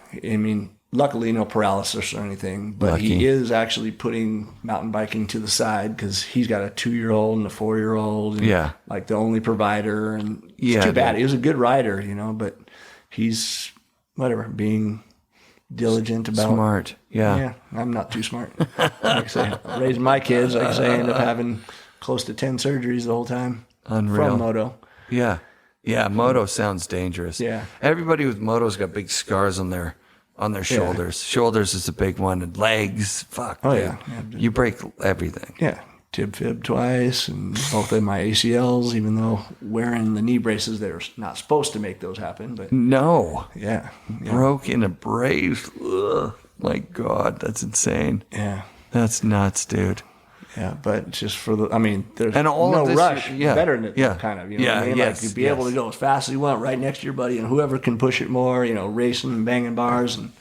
Luckily no paralysis or anything, but he is actually putting mountain biking to the side because he's got a 2-year-old and a 4-year-old. And the only provider. And it's too bad. He was a good rider, but he's being diligent about smart. Yeah. I'm not too smart. Like I say, raising my kids, like I say, I end up having close to 10 surgeries the whole time. Unreal. From moto. Yeah. Yeah. Moto sounds dangerous. Yeah. Everybody with moto's got big scars on their shoulders. Shoulders is a big one, and legs. Fuck. Oh, dude. Yeah. You break everything. Yeah. Tib fib twice, and both of my ACLs, even though wearing the knee braces, they're not supposed to make those happen. But no. Yeah. Broke in a brace. Ugh. My God, that's insane. Yeah. That's nuts, dude. Yeah, but just for there's and all no of this, rush. Better than it, kind of. You know what I mean? Yes, you'd be able to go as fast as you want right next to your buddy, and whoever can push it more, racing and banging bars and,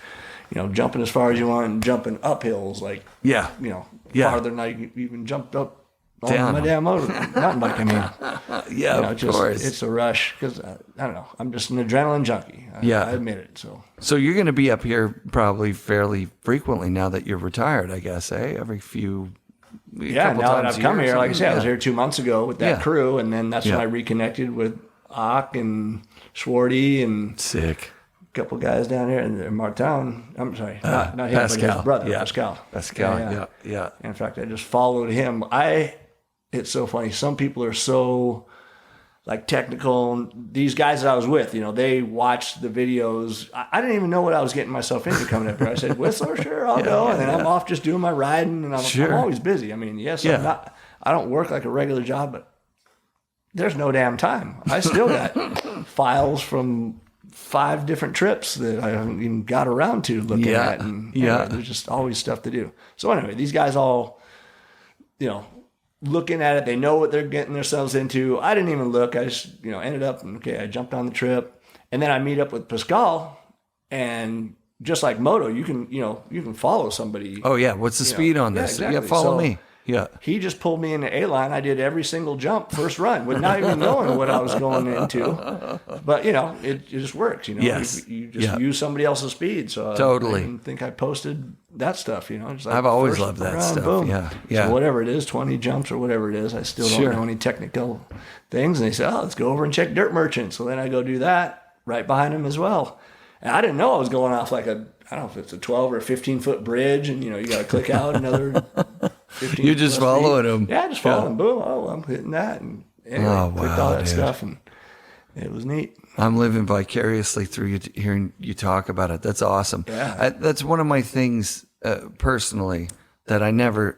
jumping as far as you want and jumping up hills, farther than you even jumped up on my damn mountain bike. I mean, yeah, of course. It's a rush because I don't know. I'm just an adrenaline junkie. I admit it. So you're going to be up here probably fairly frequently now that you're retired, I guess, eh? Every few. Yeah, now that I've come here, like I said, I was here 2 months ago with that crew, and then that's when I reconnected with Ock and Schwarty and sick. A couple guys down here in Martin. I'm sorry, not him, but his brother, Pascal. Yeah. In fact, I just followed him. It's so funny. Some people are so like technical. These guys that I was with, they watched the videos. I didn't even know what I was getting myself into coming up here. I said, Whistler, sure, I'll go. And then I'm off just doing my riding, and I'm always busy. I mean, I don't work like a regular job, but there's no damn time. I still got files from 5 different trips that I haven't even got around to looking at. And there's just always stuff to do. So anyway, these guys all, looking at it, they know what they're getting themselves into. I didn't even look. I just, ended up, I jumped on the trip. And then I meet up with Pascal, and just like moto, you can follow somebody. Oh yeah. What's the speed on this? Exactly. Yeah, follow me. Yeah. He just pulled me into A-line. I did every single jump first run with not even knowing what I was going into. But, it just works. Yes. You just use somebody else's speed. So totally. I didn't think I posted that stuff, Just like I've always loved that run, stuff. Boom. Yeah. So whatever it is, 20 jumps or whatever it is, I still don't know any technical things. And they said, let's go over and check Dirt Merchant. So then I go do that right behind him as well. And I didn't know I was going off like I don't know if it's a 12 or a 15-foot bridge, and you got to click out another 15. You're just following him. Yeah, just following. Boom. Oh, I'm hitting that, and anyway, clicked all that stuff, and it was neat. I'm living vicariously through you, hearing you talk about it. That's awesome. Yeah. That's one of my things personally that I never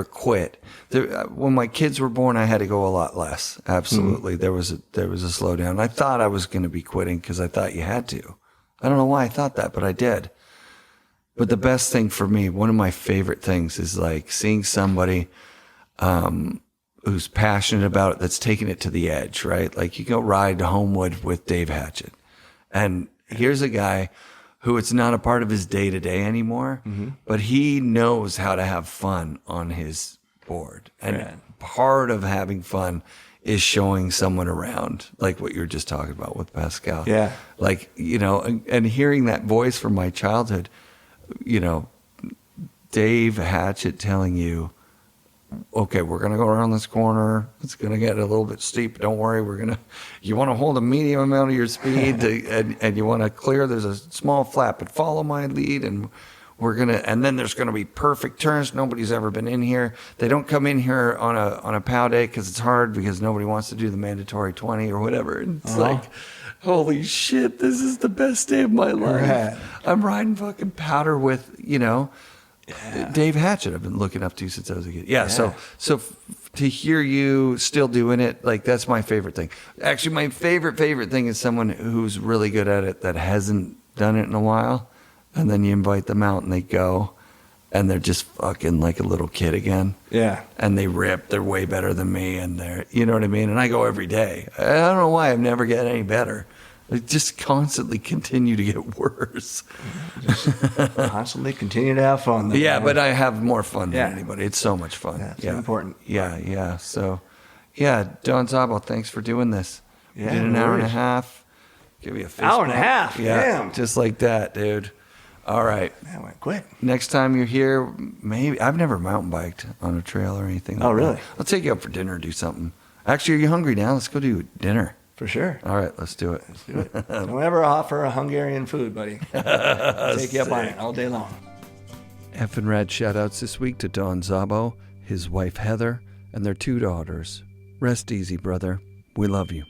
quit. When my kids were born, I had to go a lot less. Absolutely, there was a slowdown. I thought I was going to be quitting because I thought you had to. I don't know why I thought that, but I did. But the best thing for me, one of my favorite things is like seeing somebody who's passionate about it, that's taking it to the edge, right? Like you go ride to Homewood with Dave Hatchett. And here's a guy who it's not a part of his day to day anymore, but he knows how to have fun on his board. And part of having fun is showing someone around, like what you were just talking about with Pascal. Yeah. Like, and hearing that voice from my childhood, Dave Hatchett telling you, okay, we're going to go around this corner. It's going to get a little bit steep. Don't worry. You want to hold a medium amount of your speed and you want to clear. There's a small flap, but follow my lead. And and then there's going to be perfect turns. Nobody's ever been in here. They don't come in here on a POW day because it's hard because nobody wants to do the mandatory 20 or whatever. And it's like, holy shit, this is the best day of my life. Right. I'm riding fucking powder with, Dave Hatchett I've been looking up to since I was a kid. Yeah. So to hear you still doing it, like that's my favorite thing. Actually, my favorite thing is someone who's really good at it that hasn't done it in a while. And then you invite them out and they go and they're just fucking like a little kid again. Yeah. And they rip. They're way better than me. And you know what I mean? And I go every day. I don't know why I've never get any better. I just constantly continue to get worse. Just constantly continue to have fun. Yeah, but I have more fun than anybody. It's so much fun. That's important. Yeah. So, Don Szabo, thanks for doing this. Yeah, we did an hour and a half. Give you a fist hour and a half. Yeah, damn. Just like that, dude. All right. That went quick. Next time you're here, maybe I've never mountain biked on a trail or anything. Oh, really? I'll take you out for dinner or do something. Actually, are you hungry now? Let's go do dinner. For sure. All right, let's do it. Don't ever offer a Hungarian food, buddy. I'll take you up on it all day long. FNRad shout-outs this week to Don Szabo, his wife Heather, and their 2 daughters. Rest easy, brother. We love you.